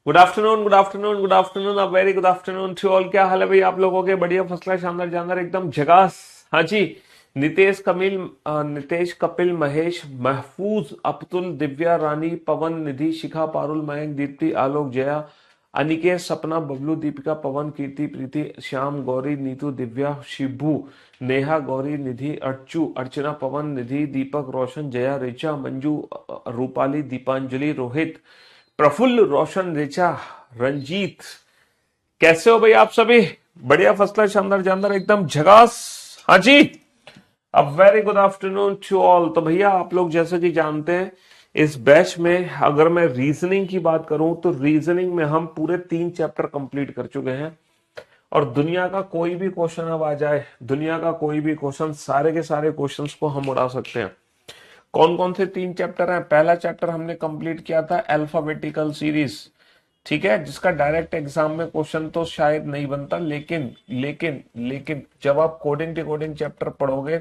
Good afternoon, good afternoon, good afternoon, a very good afternoon to all. क्या हाल है भाई आप लोगों के? बढ़िया, फर्स्ट क्लास, शानदार जानदार, एकदम झकास। हाँ जी। नितेश, कपिल, महेश, महफूज, अब्दुल, दिव्या, रानी, पवन, निधि, शिखा, पारुल, मयंक, दीप्ति, आलोक, जया, अनिकेत, सपना, बबलू, दीपिका, पवन, कीर्ति, प्रीति, श्याम, गौरी, नीतू, दिव्या, शिबू, नेहा, गौरी, निधि, अर्चू, अर्चना, पवन, निधि, दीपक, रोशन, जया, ऋचा, मंजू, रूपाली, दीपांजलि, रोहित, प्रफुल्ल, रोशन, ऋचा, रंजीत। कैसे हो भाई आप सभी? बढ़िया, फर्स्ट क्लास, शानदार जानदार, एकदम झकास। हाँ जी। अब very good afternoon to all. तो भैया आप लोग जैसे कि जानते हैं, इस बैच में अगर मैं रीजनिंग की बात करूं तो रीजनिंग में हम पूरे 3 चैप्टर कंप्लीट कर चुके हैं। और दुनिया का कोई भी क्वेश्चन अब आ जाए, दुनिया का कोई भी क्वेश्चन, सारे के सारे क्वेश्चंस को हम उड़ा सकते हैं। कौन कौन से 3 चैप्टर हैं? पहला चैप्टर हमने कंप्लीट किया था अल्फाबेटिकल सीरीज, ठीक है, जिसका डायरेक्ट एग्जाम में क्वेश्चन तो शायद नहीं बनता, लेकिन जब आप कोडिंग डिकोडिंग चैप्टर पढ़ोगे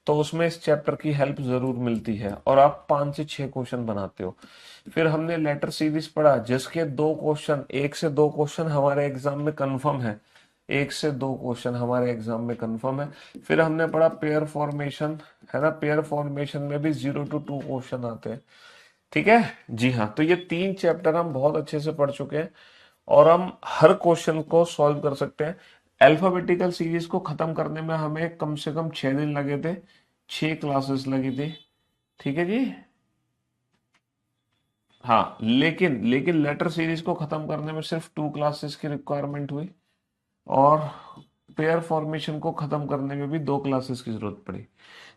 तो उसमें इस चैप्टर की हेल्प जरूर मिलती है और आप 5 से 6 क्वेश्चन बनाते हो। फिर हमने लेटर सीरीज पढ़ा, जिसके 2 क्वेश्चन, 1 से 2 क्वेश्चन हमारे एग्जाम में कंफर्म है। 1 से 2 क्वेश्चन हमारे एग्जाम में कंफर्म है। फिर हमने पढ़ा पेयर फॉर्मेशन, है ना। पेयर फॉर्मेशन में भी 0 to 2 क्वेश्चन आते हैं, ठीक है। जी हाँ, तो ये 3 चैप्टर हम बहुत अच्छे से पढ़ चुके हैं और हम हर क्वेश्चन को सॉल्व कर सकते हैं। अल्फाबेटिकल सीरीज को खत्म करने में हमें कम से कम 6 दिन लगे थे, 6 क्लासेस लगी थी, ठीक है जी। हाँ, लेकिन लेटर सीरीज को खत्म करने में सिर्फ 2 क्लासेस की रिक्वायरमेंट हुई और पेयर फॉर्मेशन को खत्म करने में भी 2 क्लासेस की जरूरत पड़ी।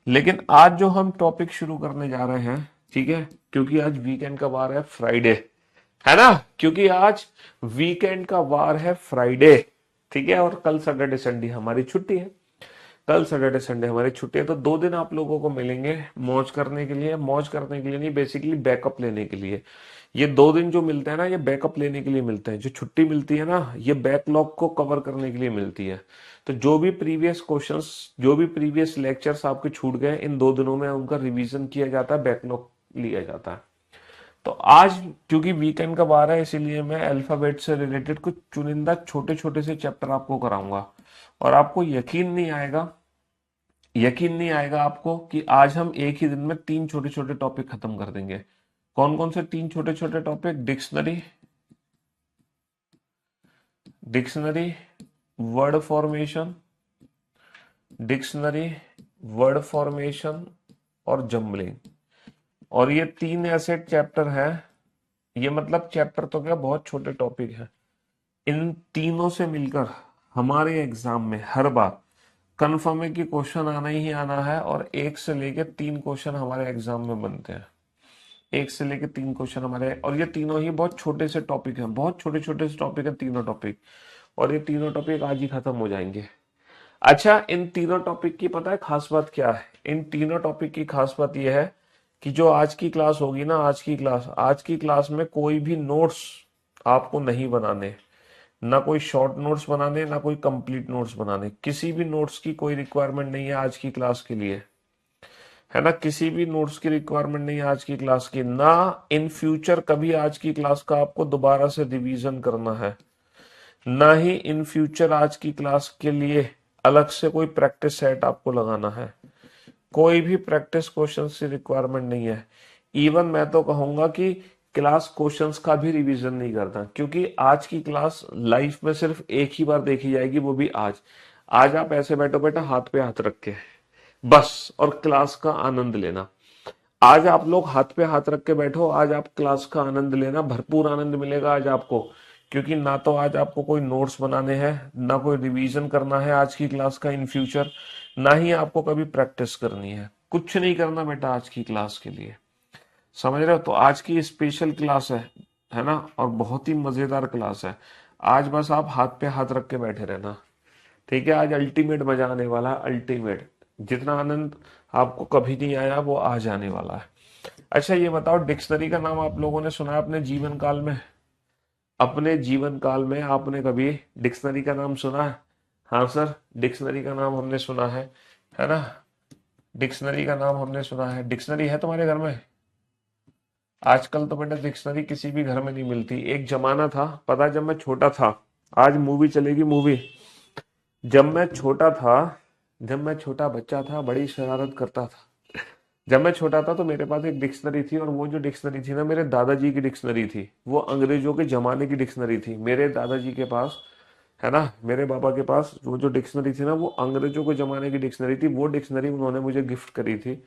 लेकिन आज जो हम टॉपिक शुरू करने जा रहे हैं, ठीक है, क्योंकि आज वीकेंड का वार है फ्राइडे, है ना। क्योंकि आज वीकेंड का वार है फ्राइडे, ठीक है, और कल सैटरडे संडे हमारी छुट्टी है। कल सैटरडे संडे हमारी छुट्टी है, तो 2 दिन आप लोगों को मिलेंगे मौज करने के लिए। मौज करने के लिए नहीं, बेसिकली बैकअप लेने के लिए। ये 2 दिन जो मिलते हैं ना, ये बैकअप लेने के लिए मिलते हैं। जो छुट्टी मिलती है ना, ये बैकलॉग को कवर करने के लिए मिलती है। तो जो भी प्रीवियस क्वेश्चंस, जो भी प्रीवियस लेक्चर्स आपके छूट गए, इन 2 दिनों में उनका रिवीजन किया जाता है, बैकलॉग लिया जाता है। तो आज क्योंकि वीकेंड का वार है, इसीलिए मैं अल्फाबेट से रिलेटेड कुछ चुनिंदा छोटे छोटे से चैप्टर आपको कराऊंगा। और आपको यकीन नहीं आएगा आपको कि आज हम एक ही दिन में 3 छोटे छोटे टॉपिक खत्म कर देंगे। कौन कौन से 3 छोटे छोटे topic? Dictionary, word formation, dictionary, word formation और जम्बलिंग। और ये 3 ऐसे चैप्टर हैं, ये मतलब चैप्टर तो क्या, बहुत छोटे टॉपिक हैं। इन तीनों से मिलकर हमारे एग्जाम में हर बार कंफर्म है कि क्वेश्चन आना ही आना है। और 1 से लेकर 3 क्वेश्चन हमारे एग्जाम में बनते हैं। 1 से लेकर 3 क्वेश्चन हमारे, और ये तीनों ही बहुत छोटे से टॉपिक हैं, बहुत छोटे छोटे से टॉपिक है तीनों टॉपिक। और ये तीनों टॉपिक आज ही खत्म हो जाएंगे। अच्छा, इन तीनों टॉपिक की पता है खास बात क्या है? इन तीनों टॉपिक की खास बात यह है कि जो आज की क्लास होगी ना, आज की क्लास में कोई भी नोट्स आपको नहीं बनाने, ना कोई शॉर्ट नोट्स बनाने, ना कोई कंप्लीट नोट्स बनाने। किसी भी नोट्स की कोई रिक्वायरमेंट नहीं है आज की क्लास के लिए, है ना। किसी भी नोट्स की रिक्वायरमेंट नहीं है आज की क्लास की, ना इन फ्यूचर कभी आज की क्लास का आपको दोबारा से रिवीजन करना है, ना ही इन फ्यूचर आज की क्लास के लिए अलग से कोई प्रैक्टिस सेट आपको लगाना है। कोई भी प्रैक्टिस क्वेश्चंस की रिक्वायरमेंट नहीं है। इवन मैं तो कहूंगा कि क्लास क्वेश्चंस का भी रिवीजन नहीं करता, क्योंकि आज की क्लास लाइफ में सिर्फ एक ही बार देखी जाएगी, वो भी आज। आज आप ऐसे बैठो बेटा, हाथ पे हाथ रख के, बस, और क्लास का आनंद लेना। आज आप लोग हाथ पे हाथ रख के बैठो, आज आप क्लास का आनंद लेना, भरपूर आनंद मिलेगा आज आपको। क्योंकि ना तो आज आपको कोई नोट्स बनाने हैं, ना कोई रिवीजन करना है आज की क्लास का इन फ्यूचर, ना ही आपको कभी प्रैक्टिस करनी है। कुछ नहीं करना बेटा आज की क्लास के लिए, समझ रहे हो। तो आज की स्पेशल क्लास है ना, और बहुत ही मजेदार क्लास है। आज बस आप हाथ पे हाथ रख के बैठे रहना, ठीक है। आज अल्टीमेट मजा आने वाला है, अल्टीमेट। जितना आनंद आपको कभी नहीं आया वो आज आने वाला है। अच्छा ये बताओ, डिक्शनरी का नाम आप लोगों ने सुना है अपने जीवन काल में? अपने जीवन काल में आपने कभी डिक्शनरी का नाम सुना है? हाँ सर, डिक्शनरी का नाम हमने सुना है ना। डिक्शनरी का नाम हमने सुना है। डिक्शनरी है तुम्हारे घर में? आजकल तो बेटा डिक्शनरी किसी भी घर में नहीं मिलती। एक जमाना था, पता है, जब मैं छोटा था, आज मूवी चलेगी मूवी, जब मैं छोटा था, जब मैं छोटा बच्चा था, बड़ी शरारत करता था। जब मैं छोटा था तो मेरे पास एक डिक्शनरी थी, और वो जो डिक्शनरी थी ना, मेरे दादाजी की डिक्शनरी थी। वो अंग्रेजों के जमाने की डिक्शनरी थी मेरे दादाजी के पास, है ना। मेरे पापा के पास वो जो डिक्शनरी थी ना, वो अंग्रेजों के जमाने की डिक्शनरी थी। वो डिक्शनरी उन्होंने मुझे गिफ्ट करी थी,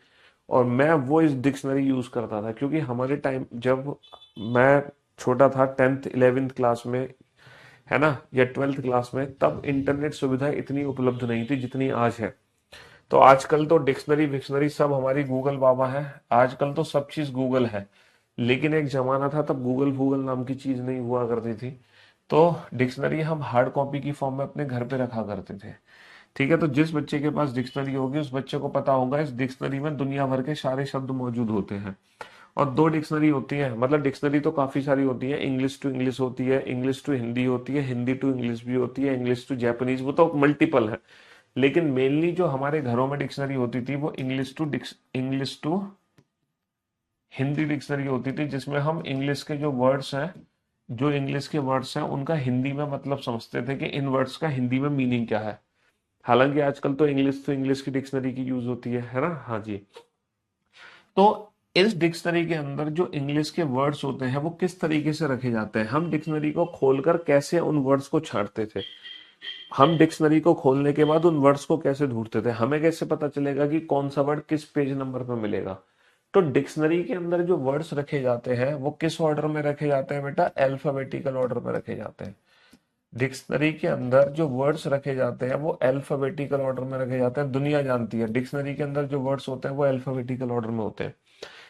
और मैं वो इस डिक्शनरी यूज करता था, क्योंकि हमारे टाइम जब मैं छोटा था, 10th 11th क्लास में, है ना, या 12th क्लास में, तब इंटरनेट सुविधा इतनी उपलब्ध नहीं थी जितनी आज है। तो आजकल तो डिक्शनरी विक्शनरी सब हमारी गूगल बाबा है। आजकल तो सब चीज गूगल है, लेकिन एक जमाना था तब गूगल गूगल नाम की चीज नहीं हुआ करती थी। तो डिक्शनरी हम हार्ड कॉपी की फॉर्म में अपने घर पे रखा करते थे। ठीक है, तो जिस बच्चे के पास डिक्शनरी होगी उस बच्चे को पता होगा इस डिक्शनरी में दुनिया भर के सारे शब्द मौजूद होते हैं। और दो डिक्शनरी होती है, मतलब डिक्शनरी तो काफी सारी होती है। इंग्लिश टू इंग्लिश होती है, इंग्लिश टू हिंदी होती है, हिंदी टू इंग्लिश भी होती है, इंग्लिश टू जापानीज, वो तो मल्टीपल है। लेकिन मेनली जो हमारे घरों में डिक्शनरी होती थी वो इंग्लिश टू हिंदी डिक्शनरी होती थी, जिसमें हम इंग्लिश के जो वर्ड्स हैं, जो इंग्लिश के वर्ड्स हैं उनका हिंदी में मतलब समझते थे कि इन वर्ड्स का हिंदी में मीनिंग क्या है। हालांकि आजकल तो इंग्लिश की डिक्शनरी की यूज होती है ना। हाँ जी। तो इस डिक्शनरी के अंदर जो इंग्लिश के वर्ड्स होते हैं वो किस तरीके से रखे जाते हैं, हम डिक्शनरी को खोलकर कैसे उन वर्ड्स को छांटते थे, हम डिक्शनरी को खोलने के बाद उन वर्ड्स को कैसे ढूंढते थे, हमें कैसे पता चलेगा कि कौन सा वर्ड किस पेज नंबर पर मिलेगा। तो डिक्शनरी के अंदर जो वर्ड्स रखे जाते हैं वो किस ऑर्डर में रखे जाते हैं बेटा, अल्फाबेटिकल ऑर्डर में रखे जाते हैं। डिक्शनरी के अंदर जो वर्ड्स रखे जाते हैं वो अल्फाबेटिकल ऑर्डर में रखे जाते हैं। दुनिया जानती है डिक्शनरी के अंदर जो वर्ड्स होते हैं वो अल्फाबेटिकल ऑर्डर में होते हैं।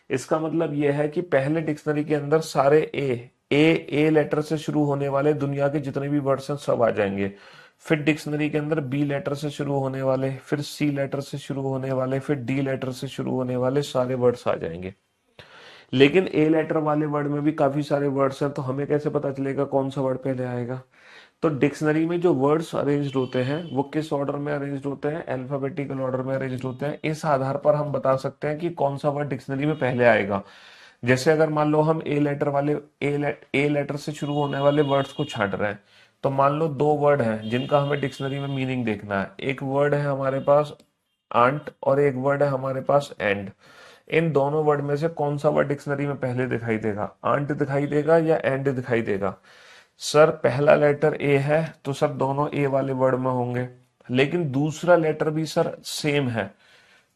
इसका मतलब यह है कि पहले डिक्शनरी के अंदर सारे ए लेटर से शुरू होने वाले दुनिया के जितने भी वर्ड्स हैं सब आ जाएंगे। फिर डिक्शनरी के अंदर बी लेटर से शुरू होने वाले, फिर सी लेटर से शुरू होने वाले, फिर डी लेटर से शुरू होने वाले सारे वर्ड्स आ जाएंगे। लेकिन ए लेटर वाले वर्ड में भी काफी सारे वर्ड्स हैं, तो हमें कैसे पता चलेगा कौन सा वर्ड पहले आएगा। तो डिक्शनरी में जो वर्ड्स अरेंज्ड होते हैं वो किस ऑर्डर में अरेंज्ड होते हैं, अल्फाबेटिकल ऑर्डर में अरेंज्ड होते हैं। इस आधार पर हम बता सकते हैं कि कौन सा वर्ड डिक्शनरी में पहले आएगा। जैसे अगर मान लो हम ए लेटर से शुरू होने वाले वर्ड्स को छांट रहे हैं, तो मान लो दो वर्ड हैं जिनका हमें डिक्शनरी में मीनिंग देखना है। एक वर्ड है हमारे पास आंट, और एक वर्ड है हमारे पास एंड। इन दोनों वर्ड में से कौन सा वर्ड डिक्शनरी में पहले दिखाई देगा, आंट दिखाई देगा या एंड दिखाई देगा। सर पहला लेटर ए है तो सर दोनों ए वाले वर्ड में होंगे, लेकिन दूसरा लेटर भी सर सेम है।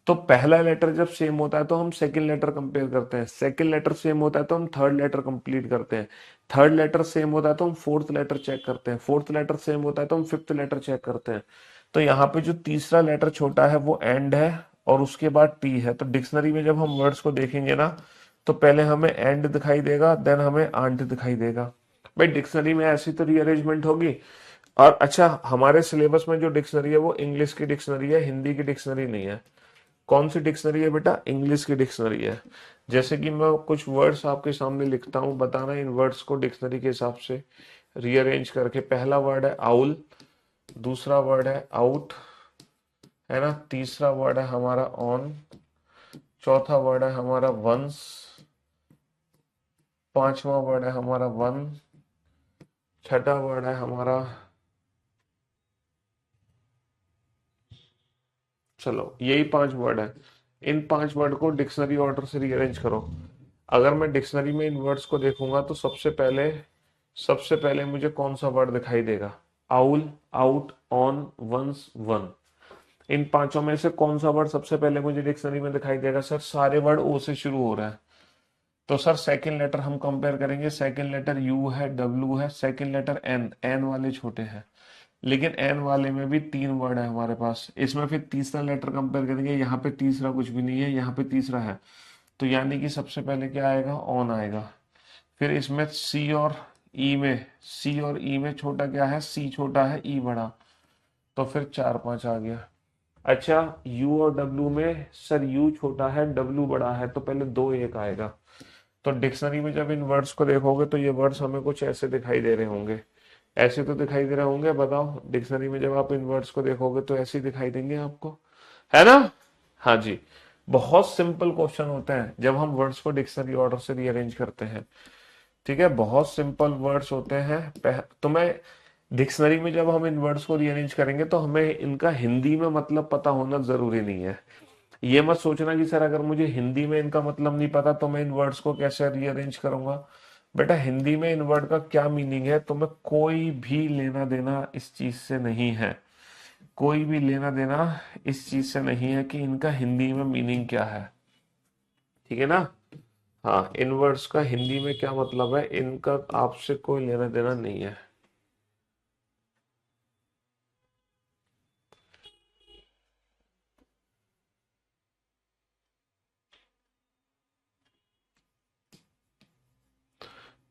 तो पहला लेटर जब सेम होता है तो हम सेकंड लेटर कंपेयर करते हैं, सेकंड लेटर सेम होता है तो हम थर्ड लेटर कंप्लीट करते हैं, थर्ड लेटर सेम होता है तो हम फोर्थ लेटर चेक करते हैं, फोर्थ लेटर सेम होता है तो हम फिफ्थ लेटर चेक करते हैं। तो यहाँ पे जो तीसरा लेटर छोटा है वो एंड है, और उसके बाद टी है। तो डिक्शनरी में जब हम वर्ड्स को देखेंगे ना, तो पहले हमें एंड दिखाई देगा, देन हमें आंट दिखाई देगा। भाई डिक्शनरी में ऐसी तो रीअरेंजमेंट होगी। और अच्छा, हमारे सिलेबस में जो डिक्शनरी है वो इंग्लिश की डिक्शनरी है, हिंदी की डिक्शनरी नहीं है। कौन सी डिक्शनरी है बेटा, इंग्लिश की डिक्शनरी है। जैसे कि मैं कुछ वर्ड्स आपके सामने लिखता हूँ, बताना इन वर्ड्स को डिक्शनरी के हिसाब से रीअरेंज करके। पहला वर्ड है आउल, दूसरा वर्ड है आउट, है ना, तीसरा वर्ड है हमारा ऑन, चौथा वर्ड है हमारा वंस, पांचवा वर्ड है हमारा वन, छठा वर्ड है हमारा, चलो यही पांच वर्ड है। इन पांच वर्ड को डिक्शनरी ऑर्डर से रीअरेंज करो। अगर मैं डिक्शनरी में इन वर्ड्स को देखूंगा तो सबसे पहले मुझे कौन सा वर्ड दिखाई देगा, owl, out, on, once, one. इन पांचों में से कौन सा वर्ड सबसे पहले मुझे डिक्शनरी में दिखाई देगा, सर सारे वर्ड ओ से शुरू हो रहा है। तो सर सेकंड लेटर हम कंपेयर करेंगे, सेकंड लेटर यू है, डब्ल्यू है, सेकंड लेटर एन, एन वाले छोटे हैं। लेकिन एन वाले में भी तीन वर्ड है हमारे पास। इसमें फिर तीसरा लेटर कंपेयर करेंगे, यहाँ पे तीसरा कुछ भी नहीं है, यहाँ पे तीसरा है। तो यानी कि सबसे पहले क्या आएगा, ऑन आएगा। फिर इसमें सी और ई में छोटा क्या है, सी छोटा है, ई बड़ा। तो फिर चार पांच आ गया। अच्छा, यू और डब्ल्यू में सर यू छोटा है, डब्ल्यू बड़ा है, तो पहले दो एक आएगा। तो डिक्शनरी में जब इन वर्ड्स को देखोगे तो ये वर्ड्स हमें कुछ ऐसे दिखाई दे रहे होंगे, ऐसे तो दिखाई दे रहे होंगे। बताओ डिक्शनरी में जब आप इन वर्ड्स को देखोगे तो ऐसे ही दिखाई देंगे आपको, है ना। हाँ जी। बहुत सिंपल क्वेश्चन होते हैं जब हम वर्ड्स को डिक्शनरी ऑर्डर से रीअरेंज करते हैं। ठीक है, बहुत सिंपल वर्ड्स होते हैं। तो मैं डिक्शनरी में जब हम इन वर्ड्स को रीअरेंज करेंगे तो हमें इनका हिंदी में मतलब पता होना जरूरी नहीं है। ये मत सोचना कि सर अगर मुझे हिंदी में इनका मतलब नहीं पता तो मैं इन वर्ड्स को कैसे रीअरेंज करूंगा। बेटा हिंदी में इन वर्ड का क्या मीनिंग है तुम्हें कोई भी लेना देना इस चीज से नहीं है। कोई भी लेना देना इस चीज से नहीं है कि इनका हिंदी में मीनिंग क्या है। ठीक है ना। हाँ, इन वर्ड्स का हिंदी में क्या मतलब है इनका आपसे कोई लेना देना नहीं है।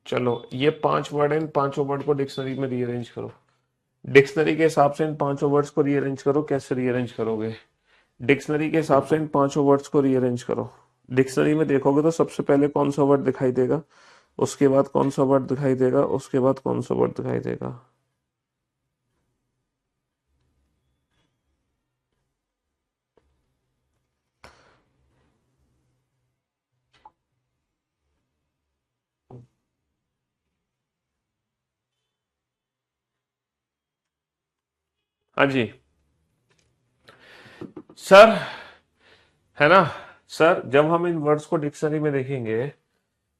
चलो ये 5 वर्ड है, इन 5 वर्ड को डिक्शनरी में रीअरेंज करो। डिक्शनरी के हिसाब से इन 5 वर्ड्स को रीअरेंज करो। कैसे रीअरेंज करोगे? डिक्शनरी के हिसाब से इन 5 वर्ड्स को रीअरेंज करो। डिक्शनरी में देखोगे तो सबसे पहले कौन सा वर्ड दिखाई देगा, उसके बाद कौन सा वर्ड दिखाई देगा, उसके बाद कौन सा वर्ड दिखाई देगा। हाँ जी सर, है ना। सर जब हम इन वर्ड्स को डिक्शनरी में देखेंगे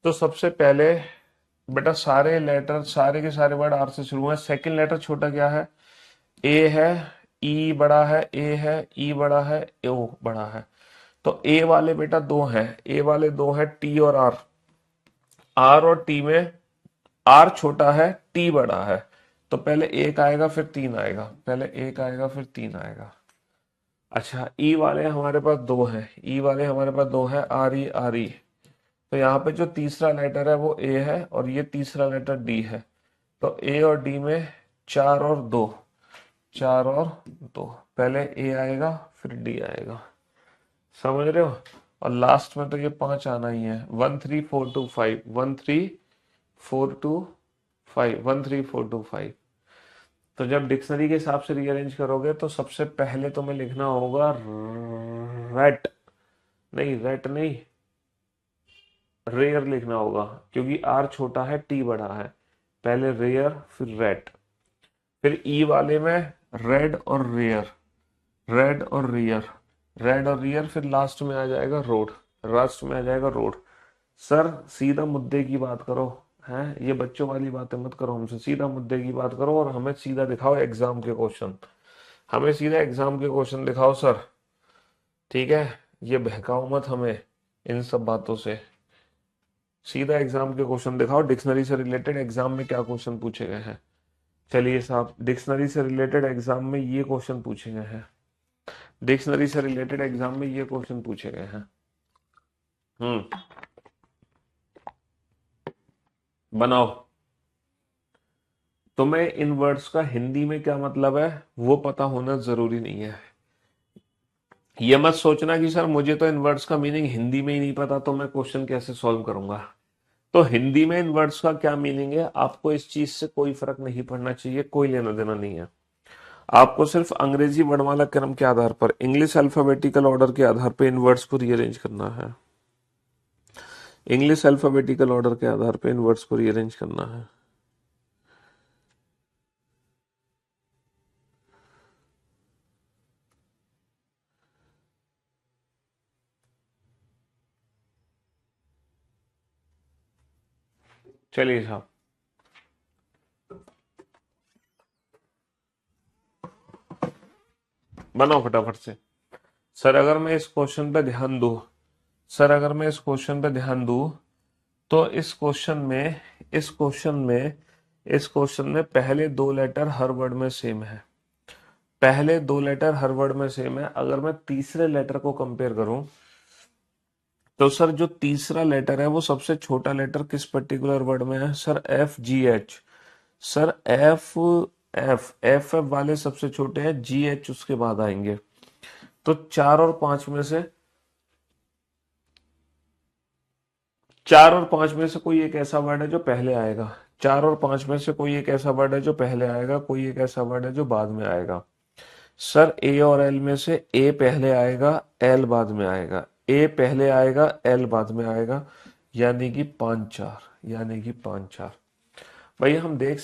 तो सबसे पहले बेटा सारे लेटर, सारे के सारे वर्ड आर से शुरू है। सेकंड लेटर छोटा क्या है? ए है। ई बड़ा है, ए है, ई बड़ा है, ओ बड़ा है। तो ए वाले बेटा दो हैं, ए वाले दो हैं टी और आर। आर और टी में आर छोटा है, टी बड़ा है। तो पहले एक आएगा फिर तीन आएगा, पहले एक आएगा फिर तीन आएगा। अच्छा ई वाले हमारे पास दो हैं, ई वाले हमारे पास दो हैं, आर ई आर ई। तो यहाँ पे जो तीसरा लेटर है वो ए है और ये तीसरा लेटर डी है। तो ए और डी में चार और दो, चार और दो। पहले ए आएगा फिर डी आएगा, समझ रहे हो। और लास्ट में तो ये 5 आना ही है। 1 3 4 2 5, 1 3 4 2 5, 1 3 4 2 5। तो जब डिक्शनरी के हिसाब से रीअरेंज करोगे तो सबसे पहले तुम्हें लिखना होगा रेट, नहीं रेट नहीं, रेयर लिखना होगा, क्योंकि आर छोटा है टी बड़ा है। पहले रेयर फिर रेट, फिर ई वाले में रेड और रेयर, रेड और रियर, रेड और रियर, फिर लास्ट में आ जाएगा रोड, लास्ट में आ जाएगा रोड। सर सीधा मुद्दे की बात करो, हैं ये बच्चों वाली बातें मत करो हमसे, सीधा मुद्दे की बात करो और हमें सीधा दिखाओ एग्जाम के क्वेश्चन। हमें सीधा एग्जाम के क्वेश्चन दिखाओ सर। ठीक है, ये बहकाओ मत हमें इन सब बातों से। सीधा एग्जाम के क्वेश्चन दिखाओ, डिक्शनरी से रिलेटेड एग्जाम में क्या क्वेश्चन पूछे गए हैं। चलिए साहब, डिक्शनरी से रिलेटेड एग्जाम में ये क्वेश्चन पूछे गए हैं, डिक्शनरी से रिलेटेड एग्जाम में ये क्वेश्चन पूछे गए हैं। हम्म, बनाओ। तुम्हें इन वर्ड्स का हिंदी में क्या मतलब है वो पता होना जरूरी नहीं है। ये मत सोचना कि सर मुझे तो इन वर्ड्स का मीनिंग हिंदी में ही नहीं पता तो मैं क्वेश्चन कैसे सॉल्व करूंगा। तो हिंदी में इन वर्ड्स का क्या मीनिंग है आपको इस चीज से कोई फर्क नहीं पड़ना चाहिए, कोई लेना देना नहीं है। आपको सिर्फ अंग्रेजी वर्णमाला क्रम के आधार पर, इंग्लिश अल्फाबेटिकल ऑर्डर के आधार पर इन वर्ड्स को रीअरेंज करना है। इंग्लिश अल्फाबेटिकल ऑर्डर के आधार पर इन वर्ड्स को रीअरेंज करना है। चलिए साहब, बनाओ फटाफट से। सर अगर मैं इस क्वेश्चन पे ध्यान दूं, सर अगर मैं इस क्वेश्चन पे ध्यान दूं तो इस क्वेश्चन में, इस क्वेश्चन में, इस क्वेश्चन में पहले दो लेटर हर वर्ड में सेम है, पहले दो लेटर हर वर्ड में सेम है। अगर मैं तीसरे लेटर को कंपेयर करूं तो सर जो तीसरा लेटर है वो सबसे छोटा लेटर किस पर्टिकुलर वर्ड में है? Sir F G H. Sir F, F वाले सबसे छोटे हैं, जी एच उसके बाद आएंगे। तो चार और पांच में से, चार और पांच में से कोई एक ऐसा वर्ड है जो पहले आएगा, चार और पांच में से कोई एक ऐसा वर्ड है जो पहले आएगा, कोई एक ऐसा वर्ड है जो बाद में आएगा। सर ए और एल में से ए पहले आएगा, एल बाद में आएगा। ए पहले आएगा, एल बाद में आएगा, यानी कि 5 4, यानी कि 5 4। भाई हम देख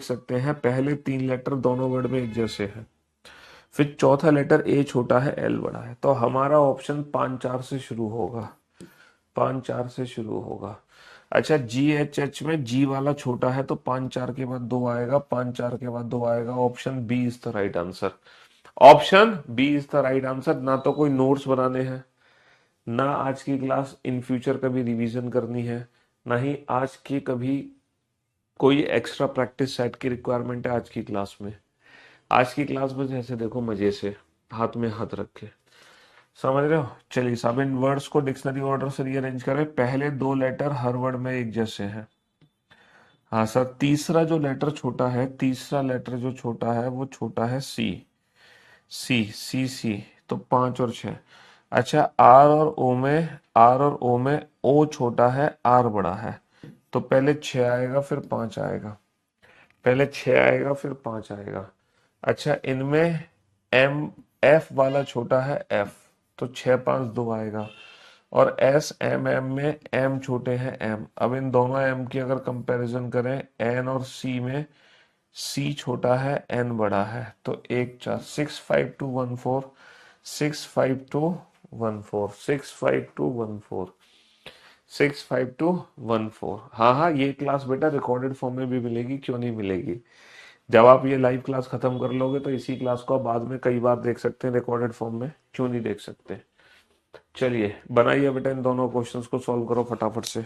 सकते हैं पहले 3 लेटर दोनों वर्ड में एक जैसे हैं, फिर चौथा लेटर ए छोटा है एल बड़ा है, तो हमारा ऑप्शन 5 4 से शुरू होगा, 5 4 से शुरू होगा। अच्छा, जी एच एच में जी वाला छोटा है तो 5 4 के बाद 2 आएगा, 5 4 के बाद 2 आएगा। Option B is the right answer, option B is the right answer. ना तो कोई नोट्स बनाने हैं, ना आज की क्लास इन फ्यूचर कभी रिवीजन करनी है, ना ही आज की कभी कोई एक्स्ट्रा प्रैक्टिस सेट की रिक्वायरमेंट है आज की क्लास में। आज की क्लास में जैसे देखो मजे से हाथ में हाथ रखे, समझ रहे हो। चलिए सब इन वर्ड्स को डिक्शनरी ऑर्डर से रीअरेंज करें। पहले 2 लेटर हर वर्ड में एक जैसे हैं। हाँ सर, तीसरा जो लेटर छोटा है, तीसरा लेटर जो छोटा है वो छोटा है सी, सी सी सी, तो 5 और 6। अच्छा, आर और ओ में ओ छोटा है आर बड़ा है, तो पहले 6 आएगा फिर 5 आएगा, पहले 6 आएगा फिर 5 आएगा। अच्छा, इनमें एम एफ वाला छोटा है एफ, तो 6 5 2 आएगा। और एस एम एम में एम छोटे हैं एम, अब इन दोनों एम की अगर कंपैरिजन करें, एन और सी में सी छोटा है एन बड़ा है, तो 1 4, 6 5 2 1 4, 6 5 2 1 4, 6 5 2 1 4, 6 5 2 1 4। हाँ हाँ, ये क्लास बेटा रिकॉर्डेड फॉर्म में भी मिलेगी, क्यों नहीं मिलेगी। जब आप ये लाइव क्लास खत्म कर लोगे तो इसी क्लास को आप बाद में कई बार देख सकते हैं रिकॉर्डेड फॉर्म में, क्यों नहीं देख सकते। चलिए बनाइए बेटा, इन दोनों क्वेश्चंस को सॉल्व करो फटाफट से।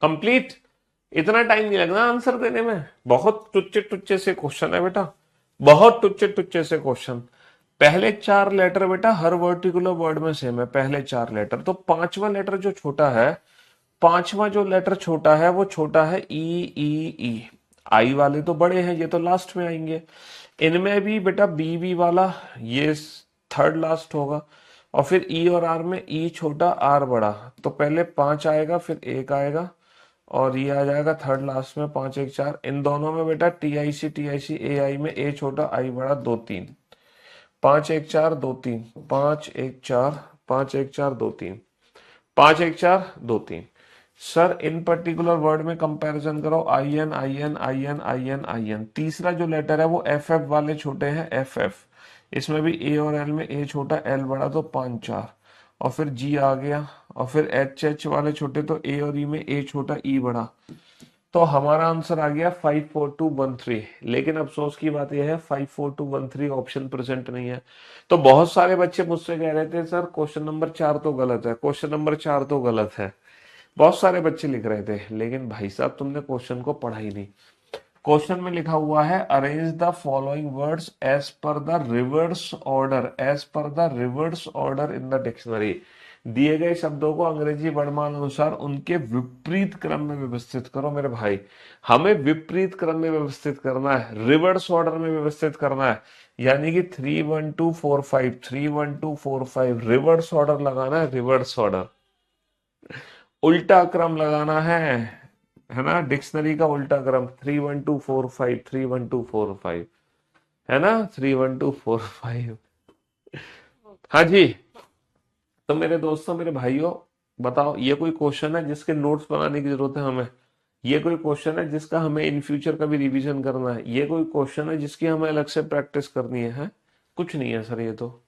कंप्लीट। इतना टाइम नहीं लगना आंसर देने में, बहुत टुच्चे टुच्चे से क्वेश्चन है बेटा, बहुत टुच्चे टुच्चे से क्वेश्चन। पहले 4 लेटर बेटा हर वर्टिकुलर वर्ड में सेम है, पहले 4 लेटर, तो पांचवा लेटर जो छोटा है, पांचवा जो लेटर छोटा है वो छोटा है ई ई ई। आई वाले तो बड़े हैं, ये तो लास्ट में आएंगे। इनमें भी बेटा बी बी वाला ये थर्ड लास्ट होगा, और फिर ई और आर में ई छोटा आर बड़ा, तो पहले 5 आएगा फिर 1 आएगा, और ये आ जाएगा थर्ड लास्ट में 5 1 4। इन दोनों में बेटा टी आई सी ए आई में ए छोटा आई बड़ा 2 3, 5 1 4 2 3, 5 1 4, 5 1 4 2 3, 5 1 4 2 3। सर इन पर्टिकुलर वर्ड में कंपैरिजन करो, I N I N I N I N I N, तीसरा जो लेटर है वो एफ एफ वाले छोटे हैं एफ एफ, इसमें भी ए और एल में ए छोटा एल बड़ा, तो 5 4। और फिर जी आ गया, और फिर एच एच वाले छोटे, तो ए और ई में ए छोटा ई बड़ा, तो हमारा आंसर आ गया 5 4 2 1 3। लेकिन अफसोस की बात यह है 5 4 2 1 3 ऑप्शन प्रेजेंट नहीं है। तो बहुत सारे बच्चे मुझसे कह रहे थे सर क्वेश्चन नंबर 4 तो गलत है, क्वेश्चन नंबर 4 तो गलत है, बहुत सारे बच्चे लिख रहे थे, लेकिन भाई साहब तुमने क्वेश्चन को पढ़ा ही नहीं। क्वेश्चन में लिखा हुआ है arrange the following words as per the reverse order, as per the reverse order in the dictionary. दिए गए शब्दों को अंग्रेजी वर्णमाला अनुसार उनके विपरीत क्रम में व्यवस्थित करो। मेरे भाई, हमें विपरीत क्रम में व्यवस्थित करना है, रिवर्स ऑर्डर में व्यवस्थित करना है, यानी कि 3 1 2 4 5, 3 1 2 4 5 रिवर्स ऑर्डर लगाना है, रिवर्स ऑर्डर, उल्टा क्रम लगाना है ना, डिक्शनरी का उल्टा क्रम, 3 1 2 4 5, 3 1 2 4 5, है ना, 3 1 2 4 5। हाँ जी। तो मेरे दोस्तों, मेरे भाइयों, बताओ ये कोई क्वेश्चन है जिसके नोट्स बनाने की जरूरत है हमें? ये कोई क्वेश्चन है जिसका हमें इन फ्यूचर का भी रिवीजन करना है? ये कोई क्वेश्चन है जिसकी हमें अलग से प्रैक्टिस करनी है? कुछ नहीं है सर ये तो।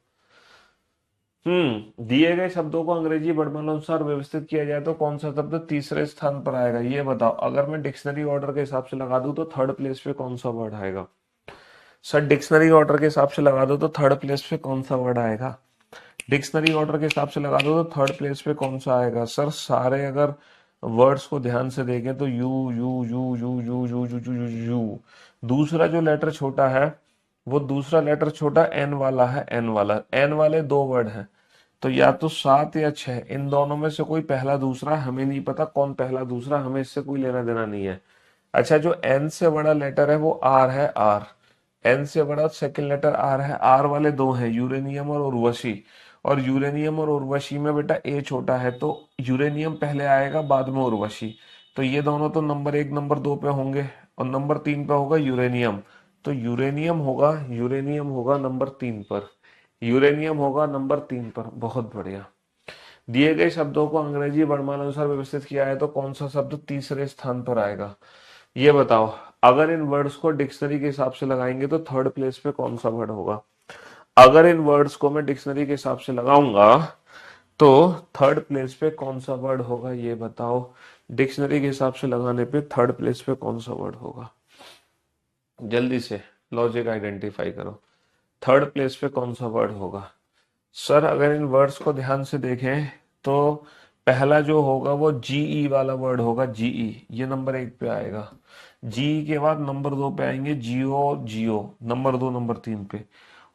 दिए गए शब्दों को अंग्रेजी वर्णमालानुसार व्यवस्थित किया जाए तो कौन सा शब्द तीसरे स्थान पर आएगा? ये बताओ। अगर मैं डिक्शनरी ऑर्डर के हिसाब से लगा दूं तो थर्ड प्लेस पे कौन सा वर्ड आएगा? सर डिक्शनरी ऑर्डर के हिसाब से लगा दो तो थर्ड प्लेस पे कौन सा वर्ड आएगा? डिक्शनरी ऑर्डर के हिसाब से लगा दो तो थर्ड प्लेस पे कौन सा आएगा? सर सारे अगर वर्ड्स को ध्यान से देखें तो you you you you you you you you you you, दूसरा जो लेटर छोटा है वो दूसरा लेटर छोटा एन वाला है, एन वाला, एन वाले दो वर्ड हैं, तो या तो 7 या 6, इन दोनों में से कोई पहला दूसरा, हमें नहीं पता कौन पहला दूसरा, हमें इससे कोई लेना देना नहीं है। अच्छा, जो एन से बड़ा लेटर है वो आर है, आर, एन से बड़ा सेकंड लेटर आर है, आर वाले दो हैं, यूरेनियम और उर्वशी, और यूरेनियम और उर्वशी में बेटा ए छोटा है, तो यूरेनियम पहले आएगा बाद में उर्वशी, तो ये दोनों तो नंबर 1 नंबर 2 पे होंगे, और नंबर 3 पे होगा यूरेनियम, तो यूरेनियम होगा नंबर 3 पर, यूरेनियम होगा नंबर 3 पर। बहुत बढ़िया। दिए गए शब्दों को अंग्रेजी वर्णमाला अनुसार व्यवस्थित किया है तो कौन सा शब्द तीसरे स्थान पर आएगा? ये बताओ। अगर इन वर्ड्स को डिक्शनरी के हिसाब से लगाएंगे तो थर्ड प्लेस पे कौन सा वर्ड होगा? अगर इन वर्ड्स को मैं डिक्शनरी के हिसाब से लगाऊंगा तो थर्ड प्लेस पे कौन सा वर्ड होगा? ये बताओ। डिक्शनरी के हिसाब से लगाने पे थर्ड प्लेस पे कौन सा वर्ड होगा? जल्दी से लॉजिक आइडेंटिफाई करो, थर्ड प्लेस पे कौन सा वर्ड होगा? सर अगर इन वर्ड्स को ध्यान से देखें तो पहला जो होगा वो जीई वाला वर्ड होगा, जीई, ये नंबर 1 पे आएगा, जीई के बाद नंबर 2 पे आएंगे जियो, जियो नंबर 2 नंबर 3 पे,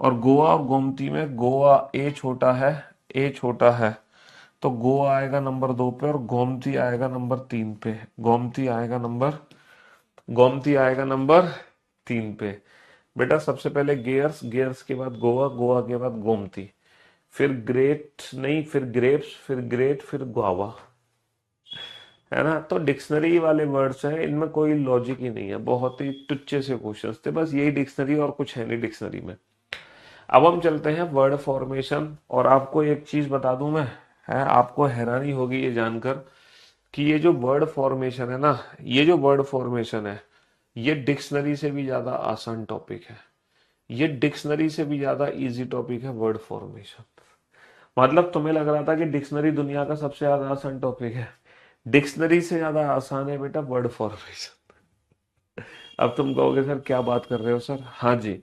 और गोवा और गोमती में गोवा ए छोटा है, ए छोटा है, तो गोवा आएगा नंबर 2 पे और गोमती आएगा नंबर 3 पे, गोमती आएगा नंबर 3 पे। बेटा सबसे पहले गेयर्स, गेयर्स के बाद गोवा, गोवा के बाद गोमती, फिर ग्रेट नहीं, फिर ग्रेप्स, फिर ग्रेट, फिर गुआवा, है ना। तो डिक्शनरी वाले वर्ड्स हैं, इनमें कोई लॉजिक ही नहीं है, बहुत ही टुच्चे से क्वेश्चंस थे, बस यही डिक्शनरी और कुछ है नहीं डिक्शनरी में। अब हम चलते हैं वर्ड फॉर्मेशन, और आपको एक चीज बता दूं मैं, है आपको हैरानी होगी ये जानकर कि ये जो वर्ड फॉर्मेशन है ना, ये जो वर्ड फॉर्मेशन है, ये डिक्शनरी से भी ज्यादा आसान टॉपिक है, ये डिक्शनरी से भी ज्यादा इजी टॉपिक है वर्ड फॉर्मेशन। मतलब तुम्हें लग रहा था कि डिक्शनरी दुनिया का सबसे ज्यादा आसान टॉपिक है, डिक्शनरी से ज्यादा आसान है बेटा वर्ड फॉर्मेशन। अब तुम कहोगे सर क्या बात कर रहे हो सर? हाँ जी,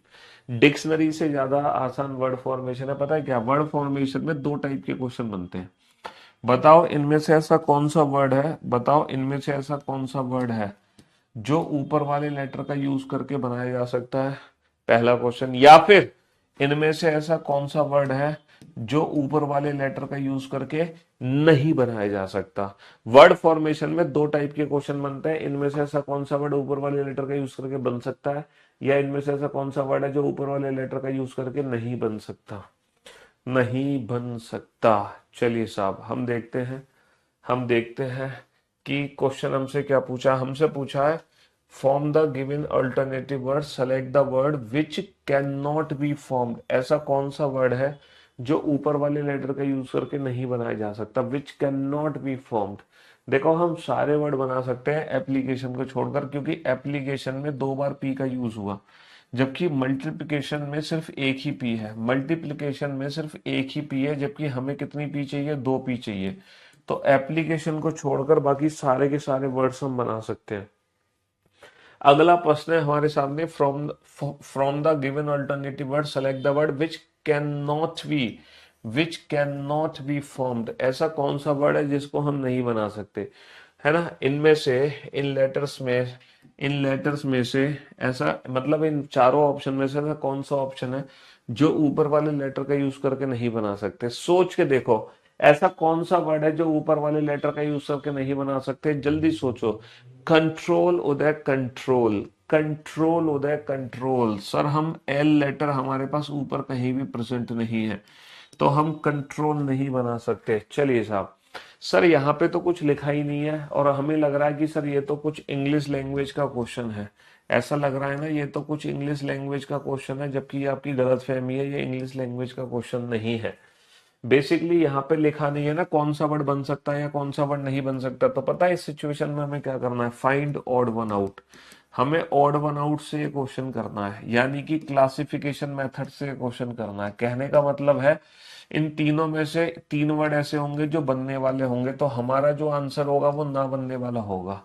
डिक्शनरी से ज्यादा आसान वर्ड फॉर्मेशन है। पता है क्या, वर्ड फॉर्मेशन में दो टाइप के क्वेश्चन बनते हैं। बताओ इनमें से ऐसा कौन सा वर्ड है, बताओ इनमें से ऐसा कौन सा वर्ड है जो ऊपर वाले लेटर का यूज करके बनाया जा सकता है, पहला क्वेश्चन। या फिर इनमें से ऐसा कौन सा वर्ड है जो ऊपर वाले लेटर का यूज करके नहीं बनाया जा सकता। वर्ड फॉर्मेशन में दो टाइप के क्वेश्चन बनते हैं, इनमें से ऐसा कौन सा वर्ड ऊपर वाले लेटर का यूज करके बन सकता है, या इनमें से ऐसा कौन सा वर्ड है जो ऊपर वाले लेटर का यूज करके नहीं बन सकता, नहीं बन सकता। चलिए साहब हम देखते हैं कि क्वेश्चन हमसे क्या पूछा। हमसे पूछा है form the given alternative word, select the word which can not be formed. ऐसा कौन सा वर्ड है जो ऊपर वाले लेटर का यूज करके नहीं बनाया जा सकता, which can not be formed. देखो हम सारे वर्ड बना सकते हैं एप्लीकेशन को छोड़कर, क्योंकि एप्लीकेशन में 2 बार पी का यूज हुआ, जबकि मल्टीप्लिकेशन में सिर्फ एक ही पी है, मल्टीप्लिकेशन में सिर्फ एक ही पी है, जबकि हमें कितनी पी चाहिए, 2 पी चाहिए। तो एप्लीकेशन को छोड़कर बाकी सारे के सारे वर्ड्स हम बना सकते हैं। अगला प्रश्न है हमारे सामने, from the given alternative word select the word which can not be formed. ऐसा कौन सा वर्ड है जिसको हम नहीं बना सकते, है ना। इनमें से इन लेटर्स में इन लेटर्स में से ऐसा, मतलब इन चारों ऑप्शन में से ऐसा कौन सा ऑप्शन है जो ऊपर वाले लेटर का यूज करके नहीं बना सकते? सोच के देखो, ऐसा कौन सा वर्ड है जो ऊपर वाले लेटर का यूज करके नहीं बना सकते? जल्दी सोचो। कंट्रोल उदय, कंट्रोल, कंट्रोल उदय, कंट्रोल। सर हम एल लेटर हमारे पास ऊपर कहीं भी प्रेजेंट नहीं है, तो हम कंट्रोल नहीं बना सकते। चलिए साहब, सर यहाँ पे तो कुछ लिखा ही नहीं है और हमें लग रहा है कि सर ये तो कुछ इंग्लिश लैंग्वेज का क्वेश्चन है। ऐसा लग रहा है ना, ये तो कुछ इंग्लिश लैंग्वेज का क्वेश्चन है, जबकि ये आपकी गलतफहमी है, ये इंग्लिश लैंग्वेज का क्वेश्चन नहीं है। बेसिकली यहाँ पे लिखा नहीं है ना कौन सा वर्ड बन सकता है या कौन सा वर्ड नहीं बन सकता। तो पता है इस सिचुएशन में हमें क्या करना है? Find odd one out. हमें ऑड वन आउट से ये क्वेश्चन करना है, यानी कि क्लासिफिकेशन मेथड से क्वेश्चन करना है। कहने का मतलब है इन तीनों में से तीन वर्ड ऐसे होंगे जो बनने वाले होंगे, तो हमारा जो आंसर होगा वो ना बनने वाला होगा।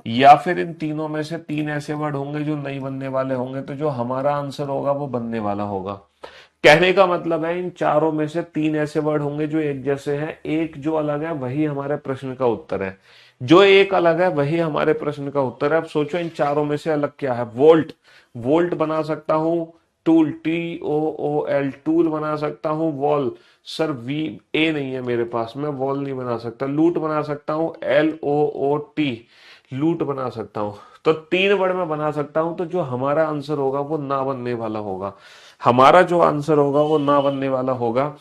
या फिर इन तीनों में से तीन ऐसे वर्ड होंगे जो नहीं बनने वाले होंगे, तो जो हमारा आंसर होगा वो बनने वाला होगा। कहने का मतलब है इन चारों में से तीन ऐसे वर्ड होंगे जो एक जैसे हैं, एक जो अलग है वही हमारे प्रश्न का उत्तर है। जो एक अलग है वही हमारे प्रश्न का उत्तर है। अब सोचो इन चारों में से अलग क्या है? वोल्ट, वोल्ट बना सकता हूं। टूल, TOOL, टूल बना सकता हूं। वॉल, सर वी ए नहीं है मेरे पास, मैं वॉल नहीं बना सकता। लूट बना सकता हूं, LOOT, लूट बना सकता हूं। तो तीन वर्ड में बना सकता हूं, तो जो हमारा आंसर होगा वो ना बनने वाला होगा। हमारा जो आंसर होगा वो ना बनने वाला होगा।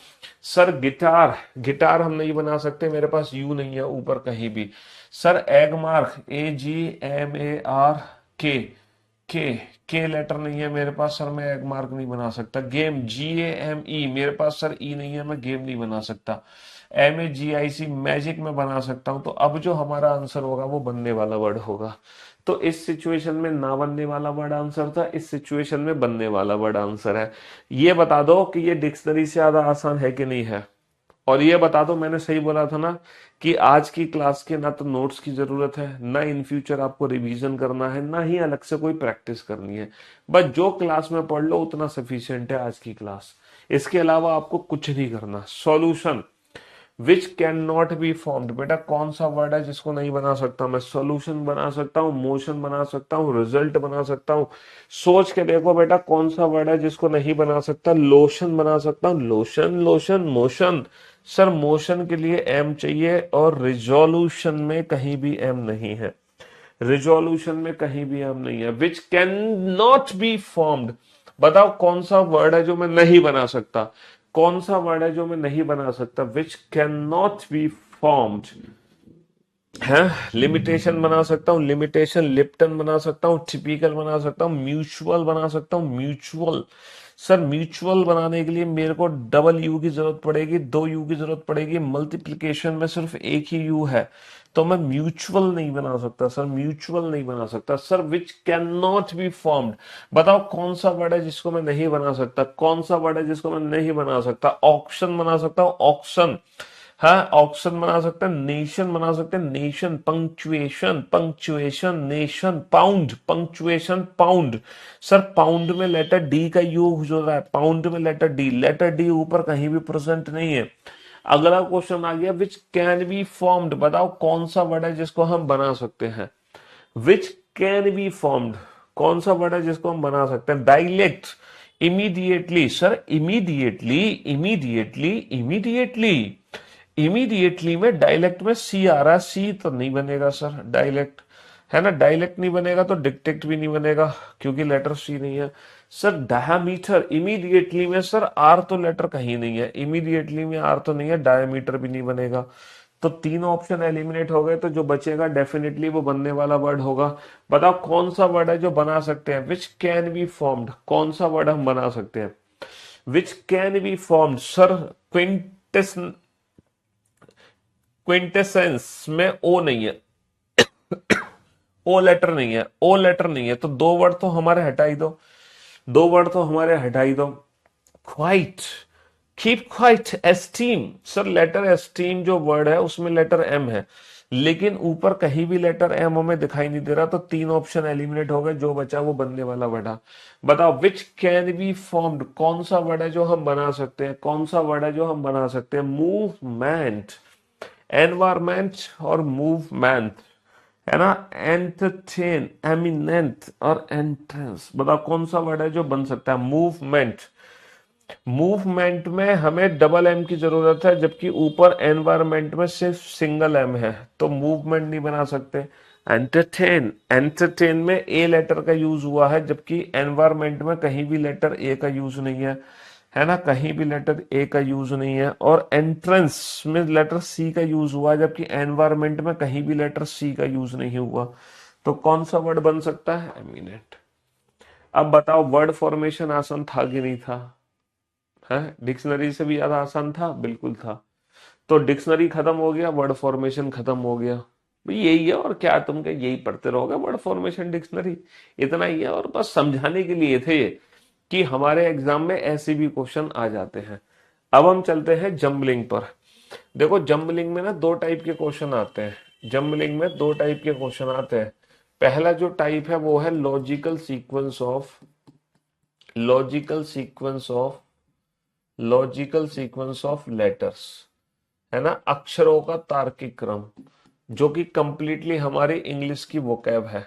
सर गिटार, गिटार हम नहीं बना सकते, मेरे पास यू नहीं है ऊपर कहीं भी। सर एग मार्क, AGMAR के के लेटर नहीं है मेरे पास, सर मैं एग मार्क नहीं बना सकता। गेम, GAME, मेरे पास सर ई नहीं है, मैं गेम नहीं बना सकता। MAGIC, मैजिक में बना सकता हूं। तो अब जो हमारा आंसर होगा वो बनने वाला वर्ड होगा। तो इस सिचुएशन में ना बनने वाला वर्ड आंसर था, इस सिचुएशन में बनने वाला वर्ड आंसर है। ये बता दो कि ये डिक्शनरी से ज्यादा आसान है कि नहीं है? और ये बता दो, मैंने सही बोला था ना कि आज की क्लास के ना तो नोट्स की जरूरत है, ना इन फ्यूचर आपको रिवीजन करना है, ना ही अलग से कोई प्रैक्टिस करनी है। बस जो क्लास में पढ़ लो उतना सफिशिएंट है आज की क्लास। इसके अलावा आपको कुछ नहीं करना। Solution, which can not be formed, बेटा कौन सा वर्ड है जिसको नहीं बना सकता मैं? सॉल्यूशन बना सकता हूँ, मोशन बना सकता हूँ, रिजल्ट बना सकता हूँ। सोच के देखो बेटा कौन सा वर्ड है जिसको नहीं बना सकता? लोशन बना सकता हूँ, lotion, lotion, motion. Sir motion के लिए एम चाहिए और रिजोल्यूशन में कहीं भी एम नहीं है। रिजोल्यूशन में कहीं भी एम नहीं है। Which can not be formed, बताओ कौन सा वर्ड है जो मैं नहीं बना सकता? कौन सा वर्ड है जो मैं नहीं बना सकता? Which can not be formed है। लिमिटेशन बना सकता हूँ, लिमिटेशन। लिप्टन बना सकता हूँ, टिपिकल बना सकता हूँ, म्यूचुअल बना सकता हूँ, म्यूचुअल। सर म्यूचुअल बनाने के लिए मेरे को डबल यू की जरूरत पड़ेगी, दो यू की जरूरत पड़ेगी। मल्टीप्लिकेशन में सिर्फ एक ही यू है, तो मैं म्यूचुअल नहीं बना सकता सर, म्यूचुअल नहीं बना सकता। Sir which can not be formed, बताओ कौन सा वर्ड है जिसको मैं नहीं बना सकता? कौन सा वर्ड है जिसको मैं नहीं बना सकता? ऑक्शन बना सकता हूँ, ऑक्शन। हाँ ऑक्शन बना सकते हैं, नेशन बना सकते हैं, nation. Punctuation, punctuation, nation. Pound, punctuation, pound. Sir pound में लेटर डी का यूज हो रहा है, पाउंड में लेटर डी, लेटर डी ऊपर कहीं भी प्रेजेंट नहीं है। अगला क्वेश्चन आ गया, विच कैन बी फॉर्म्ड, बताओ कौन सा वर्ड है जिसको हम बना सकते हैं? विच कैन बी फॉर्म्ड, कौन सा वर्ड है जिसको हम बना सकते हैं? Dialect, immediately. Sir immediately, immediately, immediately, immediately में डायलेक्ट में सी आ रहा है, सी तो नहीं बनेगा सर, डायलेक्ट है ना, डायलेक्ट नहीं बनेगा तो डिक्टेक्ट भी नहीं बनेगा क्योंकि लेटर सी नहीं है। सर डायमीटर, इमीडिएटली में सर आर तो लेटर कहीं नहीं है, इमीडिएटली में आर तो नहीं है, डायमीटर भी नहीं बनेगा। तो तीन ऑप्शन एलिमिनेट हो गए, तो जो बचेगा डेफिनेटली वो बनने वाला वर्ड होगा। बताओ कौन सा वर्ड है जो बना सकते हैं? विच कैन बी फॉर्म्ड, कौन सा वर्ड हम बना सकते हैं? Which can be formed, sir क्विंटेस, क्विंटेसेंस में ओ नहीं है, ओ लेटर नहीं है, ओ लेटर नहीं है, तो दो वर्ड तो हमारे हटा ही दो, दो वर्ड तो हमारे हटा ही दो। Quite, keep quite, esteem. Sir letter esteem जो वर्ड है उसमें लेटर एम है, लेकिन ऊपर कहीं भी लेटर एम हमें दिखाई नहीं दे रहा, तो तीन ऑप्शन एलिमिनेट हो गए, जो बचा वो बनने वाला वर्ड है। बताओ विच कैन बी फॉर्म्ड, कौन सा वर्ड है जो हम बना सकते हैं? कौन सा वर्ड है जो हम बना सकते हैं? मूवमेंट, एनवायरमेंट और मूवमेंट। है ना। एंटरटेन, एमिनेंट और एंट्रेंस, बताओ कौन सा वर्ड है जो बन सकता है। मूवमेंट, मूवमेंट में हमें डबल एम की जरूरत है, जबकि ऊपर एनवायरमेंट में सिर्फ सिंगल एम है, तो मूवमेंट नहीं बना सकते। एंटरटेन, एंटरटेन में ए लेटर का यूज हुआ है, जबकि एनवायरमेंट में कहीं भी लेटर ए का यूज नहीं है ना, कहीं भी लेटर ए का यूज नहीं है। और एंट्रेंस में लेटर सी का यूज हुआ है, जबकि एनवायरमेंट में कहीं भी लेटर सी का यूज नहीं हुआ। तो कौन सा वर्ड बन सकता है, एमिनेंट। अब बताओ वर्ड फॉर्मेशन आसान था कि नहीं था, है डिक्शनरी से भी ज्यादा आसान था, बिल्कुल था। तो डिक्शनरी खत्म हो गया, वर्ड फॉर्मेशन खत्म हो गया। भाई यही है, और क्या तुम क्या यही पढ़ते रहोगे, वर्ड फॉर्मेशन डिक्शनरी, इतना ही है। और बस समझाने के लिए थे ये कि हमारे एग्जाम में ऐसे भी क्वेश्चन आ जाते हैं। अब हम चलते हैं जम्बलिंग पर। देखो जम्बलिंग में ना दो टाइप के क्वेश्चन आते हैं, जम्बलिंग में दो टाइप के क्वेश्चन आते हैं। पहला जो टाइप है वो है लॉजिकल सीक्वेंस ऑफ लेटर्स, है ना, अक्षरों का तार्किक क्रम, जो कि कंप्लीटली हमारी इंग्लिश की वोकैब है।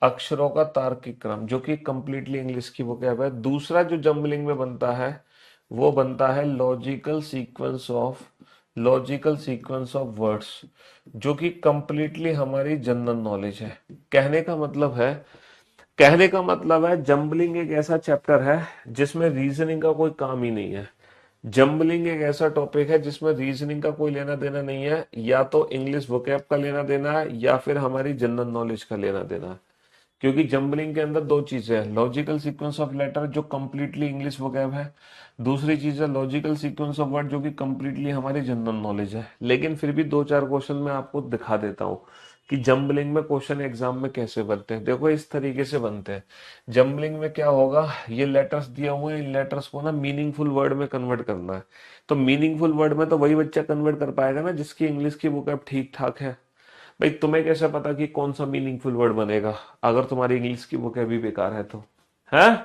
अक्षरों का तार्किक क्रम जो कि कंप्लीटली इंग्लिश की वोकैब है। दूसरा जो जम्बलिंग में बनता है वो बनता है लॉजिकल सीक्वेंस ऑफ वर्ड्स, जो कि कंप्लीटली हमारी जनरल नॉलेज है। कहने का मतलब है कहने का मतलब है जम्बलिंग एक ऐसा चैप्टर है जिसमें रीजनिंग का कोई काम ही नहीं है। जम्बलिंग एक ऐसा टॉपिक है जिसमें रीजनिंग का कोई लेना देना नहीं है, या तो इंग्लिश वोकैब का लेना देना है या फिर हमारी जनरल नॉलेज का लेना देना है। क्योंकि जम्बलिंग के अंदर दो चीजें हैं, लॉजिकल सीक्वेंस ऑफ लेटर जो कंप्लीटली इंग्लिश वोकैब है, दूसरी चीज है लॉजिकल सीक्वेंस ऑफ वर्ड जो कि कंप्लीटली हमारी जनरल नॉलेज है। लेकिन फिर भी दो चार क्वेश्चन मैं आपको दिखा देता हूँ कि जम्बलिंग में क्वेश्चन एग्जाम में कैसे बनते हैं। देखो इस तरीके से बनते हैं। जम्बलिंग में क्या होगा, ये लेटर्स दिए हुए हैं, इन लेटर्स को ना मीनिंगफुल वर्ड में कन्वर्ट करना है। तो मीनिंगफुल वर्ड में तो वही बच्चा कन्वर्ट कर पाएगा ना जिसकी इंग्लिश की वोकैब ठीक ठाक है। भाई तुम्हें कैसे पता कि कौन सा मीनिंगफुल वर्ड बनेगा अगर तुम्हारी इंग्लिश की वोकैब भी बेकार है तो, है।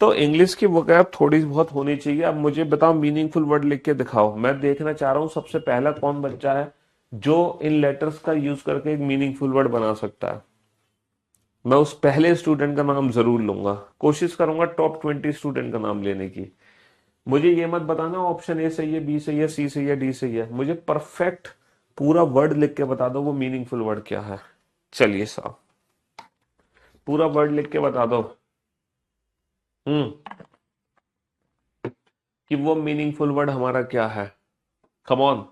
तो इंग्लिश की वोकैब थोड़ी बहुत होनी चाहिए। अब मुझे बताओ मीनिंगफुल वर्ड लिख के दिखाओ, मैं देखना चाह रहा हूं सबसे पहला कौन बच्चा है जो इन लेटर्स का यूज करके एक मीनिंगफुल वर्ड बना सकता है। मैं उस पहले स्टूडेंट का नाम जरूर लूंगा, कोशिश करूंगा टॉप 20 स्टूडेंट का नाम लेने की। मुझे ये मत बताना ऑप्शन ए सही है, बी सही है, सी सही है, डी सही है, मुझे परफेक्ट पूरा वर्ड लिख के बता दो वो मीनिंगफुल वर्ड क्या है। चलिए साहब पूरा वर्ड लिख के बता दो। हम्म कि वो मीनिंगफुल वर्ड हमारा क्या है। Come on.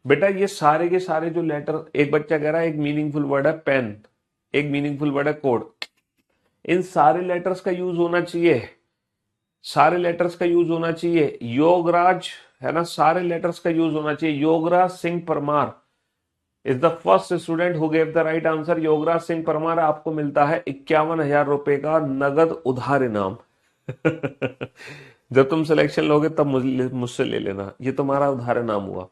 बेटा ये सारे के सारे जो लेटर, एक बच्चा कह रहा है एक मीनिंगफुल वर्ड है पेन, एक मीनिंगफुल वर्ड है कोड, इन सारे लेटर्स का यूज होना चाहिए, सारे लेटर्स का यूज होना चाहिए। योगराज, है ना, सारे लेटर्स का यूज होना चाहिए। Yograj Singh Parmar is the first student who gave the right answer. Yograj Singh Parmar, आपको मिलता है 51,000 रुपए का नगद उधार इनाम। जब तुम सिलेक्शन लोगे तब मुझसे ले लेना, ये तुम्हारा उधार इनाम हुआ।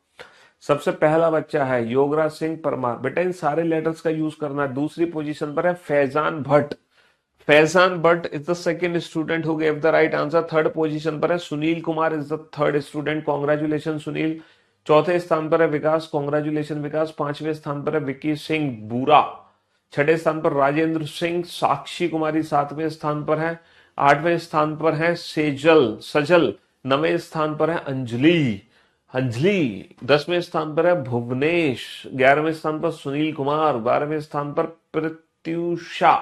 सबसे पहला बच्चा है योगराज सिंह परमार। बेटा इन सारे लेटर्स का यूज करना है। दूसरी पोजीशन पर है Faizan Bhatt. Faizan Bhatt is the second student who gave the right answer. Third position पर है Sunil Kumar is the third student, congratulation Sunil. चौथे स्थान पर है विकास, कॉन्ग्रेचुलेशन विकास। पांचवें स्थान पर है विक्की सिंह बूरा। छठे स्थान पर राजेंद्र सिंह। साक्षी कुमारी सातवें स्थान पर है। आठवें स्थान पर है सजल। नवें स्थान पर है अंजलि अंजलि। 10वें स्थान पर है भुवनेश। 11वें स्थान पर सुनील कुमार। 12वें स्थान पर Pratyusha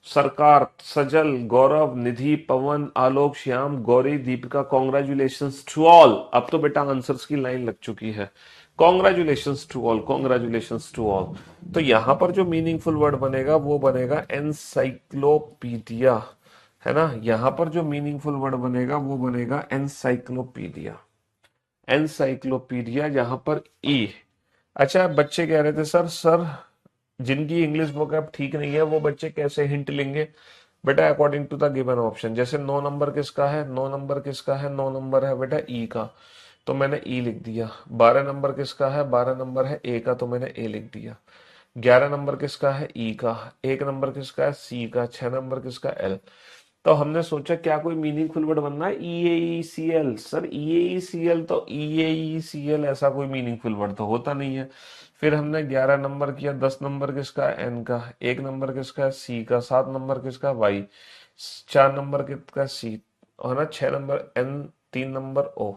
Sarkar. Sajal, Gaurav, Nidhi, Pawan, Alok, Shyam, Gauri, Deepika. Congratulations to all. अब तो बेटा आंसर्स की लाइन लग चुकी है। Congratulations to all, congratulations to all. तो यहां पर जो मीनिंगफुल वर्ड बनेगा वो बनेगा एनसाइक्लोपीडिया, है ना। यहां पर जो मीनिंगफुल वर्ड बनेगा वो बनेगा एनसाइक्लोपीडिया। एनसाइक्लोपीडिया जहां पर ई। अच्छा बच्चे कह रहे थे सर जिनकी इंग्लिश वोकैब ठीक नहीं है वो बच्चे कैसे हिंट लेंगे। बेटा according to the given option, जैसे 9 नंबर किसका है, 9 नंबर किसका है, 9 नंबर है बेटा ई का, तो मैंने ई लिख दिया। 12 नंबर किसका है, 12 नंबर है ए का, तो मैंने ए लिख दिया। 11 नंबर किसका है ई का। 1 नंबर किसका है सी का। 6 नंबर किसका एल। तो हमने सोचा क्या कोई मीनिंगफुल वर्ड बनना है, EAECL। सर EAECL तो EAECL ऐसा कोई मीनिंगफुल वर्ड तो होता नहीं है। फिर हमने 11 नंबर किया, 10 नंबर किसका, एन का, 1 नंबर किसका, सी का, 7 नंबर किसका, वाई, 4 नंबर किसका, सी, और ना 6 नंबर एन, 3 नंबर ओ।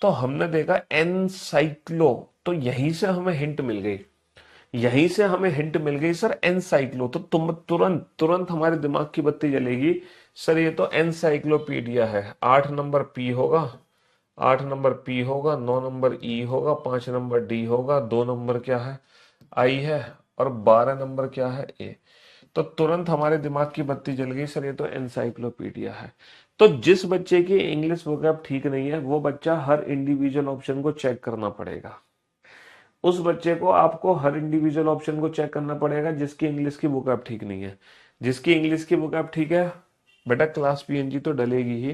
तो हमने देखा एनसाइक्लो, तो यहीं से हमें हिंट मिल गई, यहीं से हमें हिंट मिल गई सर एनसाइक्लो। तो तुम तुरंत तुरंत हमारे दिमाग की बत्ती जलेगी, सर ये तो एनसाइक्लोपीडिया है। 8 नंबर पी होगा, 8 नंबर पी होगा, 9 नंबर ई होगा, 5 नंबर डी होगा, 2 नंबर क्या है, आई है, और 12 नंबर क्या है, ए। तो तुरंत हमारे दिमाग की बत्ती जल गई, सर ये तो एनसाइक्लोपीडिया है। तो जिस बच्चे की इंग्लिश वोकैब ठीक नहीं है वो बच्चा हर इंडिविजुअल ऑप्शन को चेक करना पड़ेगा। उस बच्चे को आपको हर इंडिविजुअल ऑप्शन को चेक करना पड़ेगा जिसकी इंग्लिश की वोकैब ठीक नहीं है। जिसकी इंग्लिश की वोकैब ठीक है, बेटा क्लास पीएनजी तो डलेगी ही,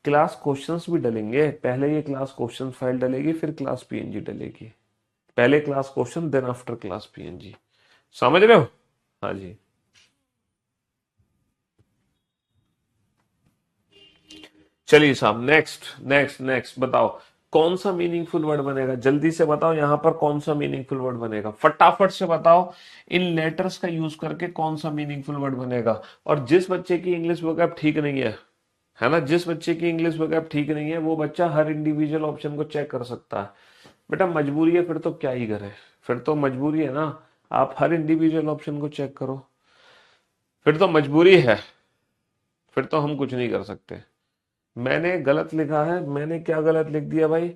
क्लास क्वेश्चंस भी डलेंगे। पहले ये क्लास क्वेश्चन फाइल डलेगी, फिर क्लास पीएनजी डलेगी। पहले class question then after class PNG. समझ रहे हो? हाँ जी। चलिए साहब, नेक्स्ट नेक्स्ट नेक्स्ट बताओ, कौन सा मीनिंगफुल वर्ड बनेगा, जल्दी से बताओ यहाँ पर कौन सा मीनिंगफुल वर्ड बनेगा, फटाफट से बताओ। इन लेटर्स का यूज करके कौन सा मीनिंगफुल वर्ड बनेगा। और जिस बच्चे की इंग्लिश वोकैब ठीक नहीं है ना, जिस बच्चे की इंग्लिश वोकैब ठीक नहीं है वो बच्चा हर इंडिविजुअल ऑप्शन को चेक कर सकता है। बेटा मजबूरी है, फिर तो क्या ही करे, फिर तो मजबूरी है ना, आप हर इंडिविजुअल ऑप्शन को चेक करो, फिर तो मजबूरी है, फिर तो हम कुछ नहीं कर सकते। मैंने गलत लिखा है, मैंने क्या गलत लिख दिया भाई,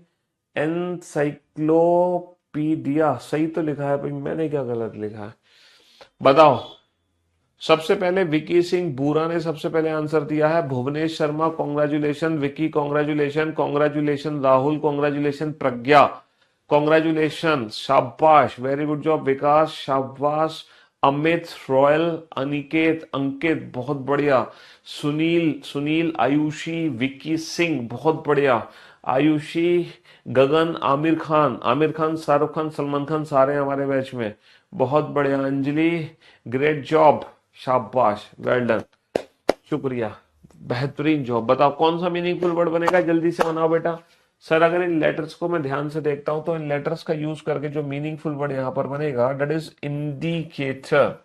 एनसाइक्लोपीडिया सही तो लिखा है भाई, मैंने क्या गलत लिखा है बताओ। सबसे पहले विकी सिंह बूरा ने सबसे पहले आंसर दिया है, Bhuvnesh Sharma congratulations, Vicky congratulations, congratulations Rahul, congratulations Pragya, congratulations, शाबाश, वेरी गुड जॉब विकास, शाबाश, अमित, रॉयल, अनिकेत, अंकित, बहुत बढ़िया, सुनील, सुनील, आयुषी, विक्की सिंह, बहुत बढ़िया, आयुषी, गगन, आमिर खान, आमिर खान, शाहरुख खान, सलमान खान सारे हमारे बैच में, बहुत बढ़िया, अंजलि, ग्रेट जॉब, शाबाश, वेल डन, शुक्रिया, बेहतरीन जॉब। बताओ कौन सा मीनिंगफुल वर्ड बनेगा, जल्दी से बनाओ बेटा। सर अगर इन लेटर्स को मैं ध्यान से देखता हूं तो इन लेटर्स का यूज करके जो मीनिंगफुल वर्ड यहां पर बनेगा दैट इज इंडिकेटर।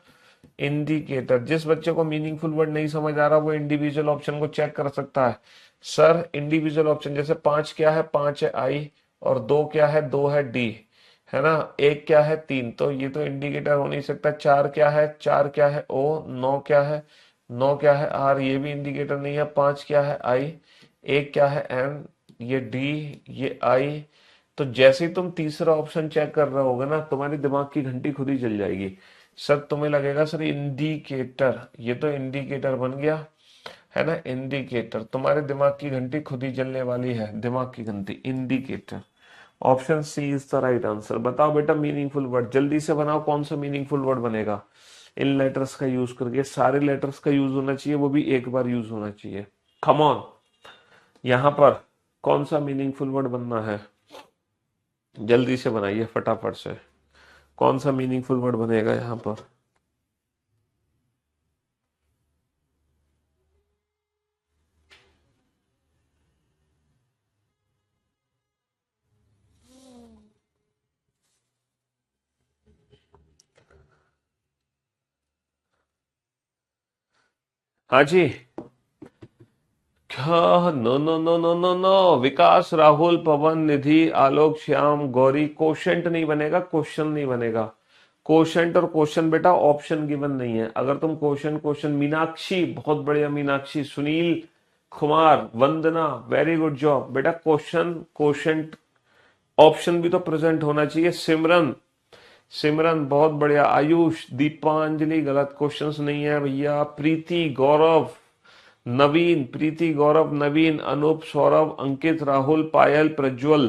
इंडिकेटर, जिस बच्चे को मीनिंगफुल वर्ड नहीं समझ आ रहा वो इंडिविजुअल ऑप्शन को चेक कर सकता है। सर इंडिविजुअल ऑप्शन जैसे 5 क्या है, 5 है आई, और 2 क्या है, 2 है डी, है ना, 1 क्या है, 3, तो ये तो इंडिकेटर हो नहीं सकता। 4 क्या है, 4 क्या है ओ, 9 क्या है, 9 क्या है आर, ये भी इंडिकेटर नहीं है। 5 क्या है आई, 1 क्या है एन, ये डी, ये आई। तो जैसे ही तुम तीसरा ऑप्शन चेक कर रहे होगे ना तुम्हारी दिमाग की घंटी खुद ही चल जाएगी। सर तुम्हें लगेगा सर इंडिकेटर, ये तो इंडिकेटर बन गया, है ना, इंडिकेटर, तुम्हारे दिमाग की घंटी खुद ही चलने वाली है, दिमाग की घंटी, indicator. Option C is the right answer. बताओ बेटा मीनिंगफुल वर्ड जल्दी से बनाओ, कौन सा मीनिंगफुल वर्ड बनेगा इन लेटर्स का यूज करके। सारे लेटर्स का यूज होना चाहिए, वो भी एक बार यूज होना चाहिए। कम ऑन, यहां पर कौन सा मीनिंगफुल वर्ड बनना है, जल्दी से बनाइए फटाफट से, कौन सा मीनिंगफुल वर्ड बनेगा यहाँ पर। हाँ जी, no no no no no no, Vikas, Rahul, Pawan, Nidhi, Alok, Shyam, Gauri, quotient नहीं बनेगा, क्वेश्चन नहीं बनेगा। कोशेंट और क्वेश्चन बेटा ऑप्शन गिवन नहीं है। अगर तुम क्वेश्चन क्वेश्चन, मीनाक्षी, बहुत बढ़िया मीनाक्षी, सुनील कुमार, वंदना, वेरी गुड जॉब बेटा। क्वेश्चन क्वेश्चन ऑप्शन भी तो प्रेजेंट होना चाहिए। सिमरन, सिमरन बहुत बढ़िया, आयुष, दीपांजलि, गलत क्वेश्चंस नहीं है भैया। प्रीति, गौरव, नवीन, प्रीति, गौरव, नवीन, अनूप, सौरभ, अंकित, राहुल, पायल, प्रज्वल,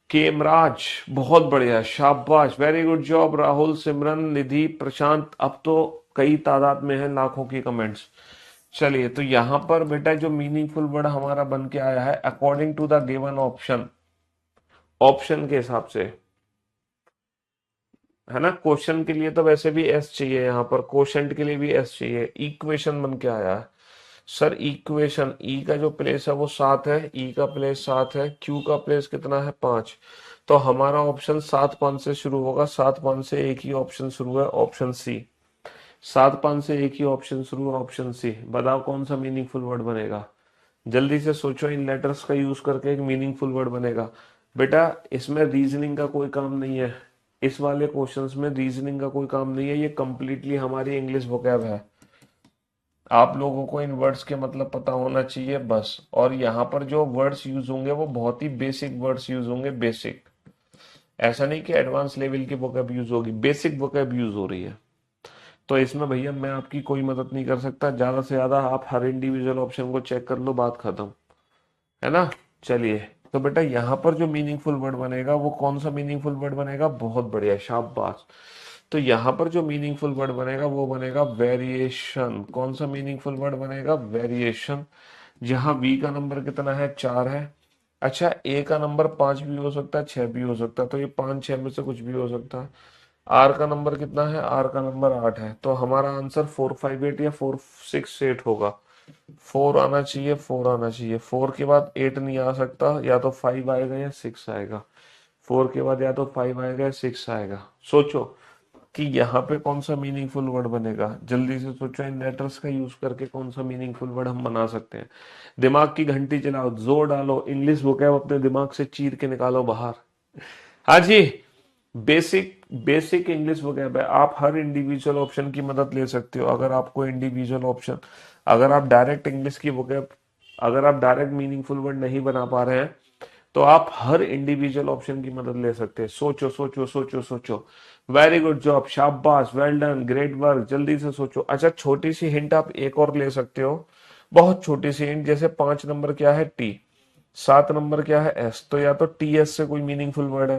केमराज, बहुत बढ़िया, शाबाश, वेरी गुड जॉब राहुल, सिमरन, निधि, प्रशांत। अब तो कई तादाद में है, लाखों की कमेंट्स। चलिए तो यहां पर बेटा जो मीनिंगफुल वर्ड हमारा बन के आया है according to the given option, option के हिसाब से, है ना। क्वेश्चन के लिए तो वैसे भी एस चाहिए, यहाँ पर क्वेश्चन के लिए भी एस चाहिए, इक्वेशन बन के आया है। सर इक्वेशन, ई का जो प्लेस है वो 7 है, ई का प्लेस 7 है, क्यू का प्लेस कितना है 5। तो हमारा ऑप्शन 7 5 से शुरू होगा, 7 5 से एक ही ऑप्शन शुरू है, ऑप्शन सी। 7 5 से एक ही ऑप्शन शुरू है, ऑप्शन सी। बताओ कौन सा मीनिंगफुल वर्ड बनेगा, जल्दी से सोचो, इन लेटर्स का यूज करके एक मीनिंगफुल वर्ड बनेगा। बेटा इसमें रीजनिंग का कोई काम नहीं है, इस वाले क्वेश्चंस में रीजनिंग का कोई काम नहीं है, ये कंप्लीटली हमारी इंग्लिश वोकैब है। आप लोगों को इन वर्ड्स के मतलब पता होना चाहिए बस। और यहाँ पर जो वर्ड्स यूज होंगे वो बहुत ही बेसिक वर्ड्स यूज होंगे, बेसिक। ऐसा नहीं कि एडवांस लेवल की वोकैब यूज होगी, बेसिक वोकैब यूज हो रही है। तो इसमें भैया मैं आपकी कोई मदद नहीं कर सकता, ज्यादा से ज्यादा आप हर इंडिविजुअल ऑप्शन को चेक कर लो, बात खत्म, है ना। चलिए, तो बेटा यहाँ पर जो मीनिंगफुल वर्ड बनेगा वो कौन सा मीनिंगफुल वर्ड बनेगा, बहुत बढ़िया, शाबाश। तो यहाँ पर जो मीनिंगफुल वर्ड बनेगा वो बनेगा वेरिएशन। कौन सा मीनिंगफुल वर्ड बनेगा, वेरिएशन। जहाँ वी का नंबर कितना है, 4 है। अच्छा, ए का नंबर 5 भी हो सकता है, 6 भी हो सकता है, तो ये 5 6 में से कुछ भी हो सकता है। आर का नंबर कितना है, आर का नंबर 8 है, तो हमारा आंसर 458 या 468 होगा। 4 आना चाहिए, 4 आना चाहिए, 4 के बाद 8 नहीं आ सकता, या तो 5 आएगा या 6 आएगा। 4 के बाद या तो 5 आएगा या 6 आएगा। सोचो कि यहाँ पे कौन सा मीनिंगफुल वर्ड बनेगा, जल्दी से सोचो, इन लेटर्स का यूज करके कौन सा मीनिंगफुल वर्ड हम बना सकते हैं। दिमाग की घंटी चलाओ, जोर डालो, इंग्लिश वोकैब अपने दिमाग से चीर के निकालो बाहर। हाँ जी, बेसिक बेसिक इंग्लिश वोकैब है। आप हर इंडिविजुअल ऑप्शन की मदद ले सकते हो। अगर आपको इंडिविजुअल ऑप्शन, अगर आप डायरेक्ट इंग्लिश की वोकैब, अगर आप डायरेक्ट मीनिंगफुल वर्ड नहीं बना पा रहे हैं तो आप हर इंडिविजुअल ऑप्शन की मदद ले सकते हैं। सोचो सोचो सोचो सोचो। वेरी गुड जॉब, शाबाश, वेल डन, ग्रेट वर्क, जल्दी से सोचो। अच्छा, छोटी सी हिंट आप एक और ले सकते हो, बहुत छोटी सी हिंट। जैसे 5 नंबर क्या है, टी। 7 नंबर क्या है, एस। तो या तो टी एस से कोई मीनिंगफुल वर्ड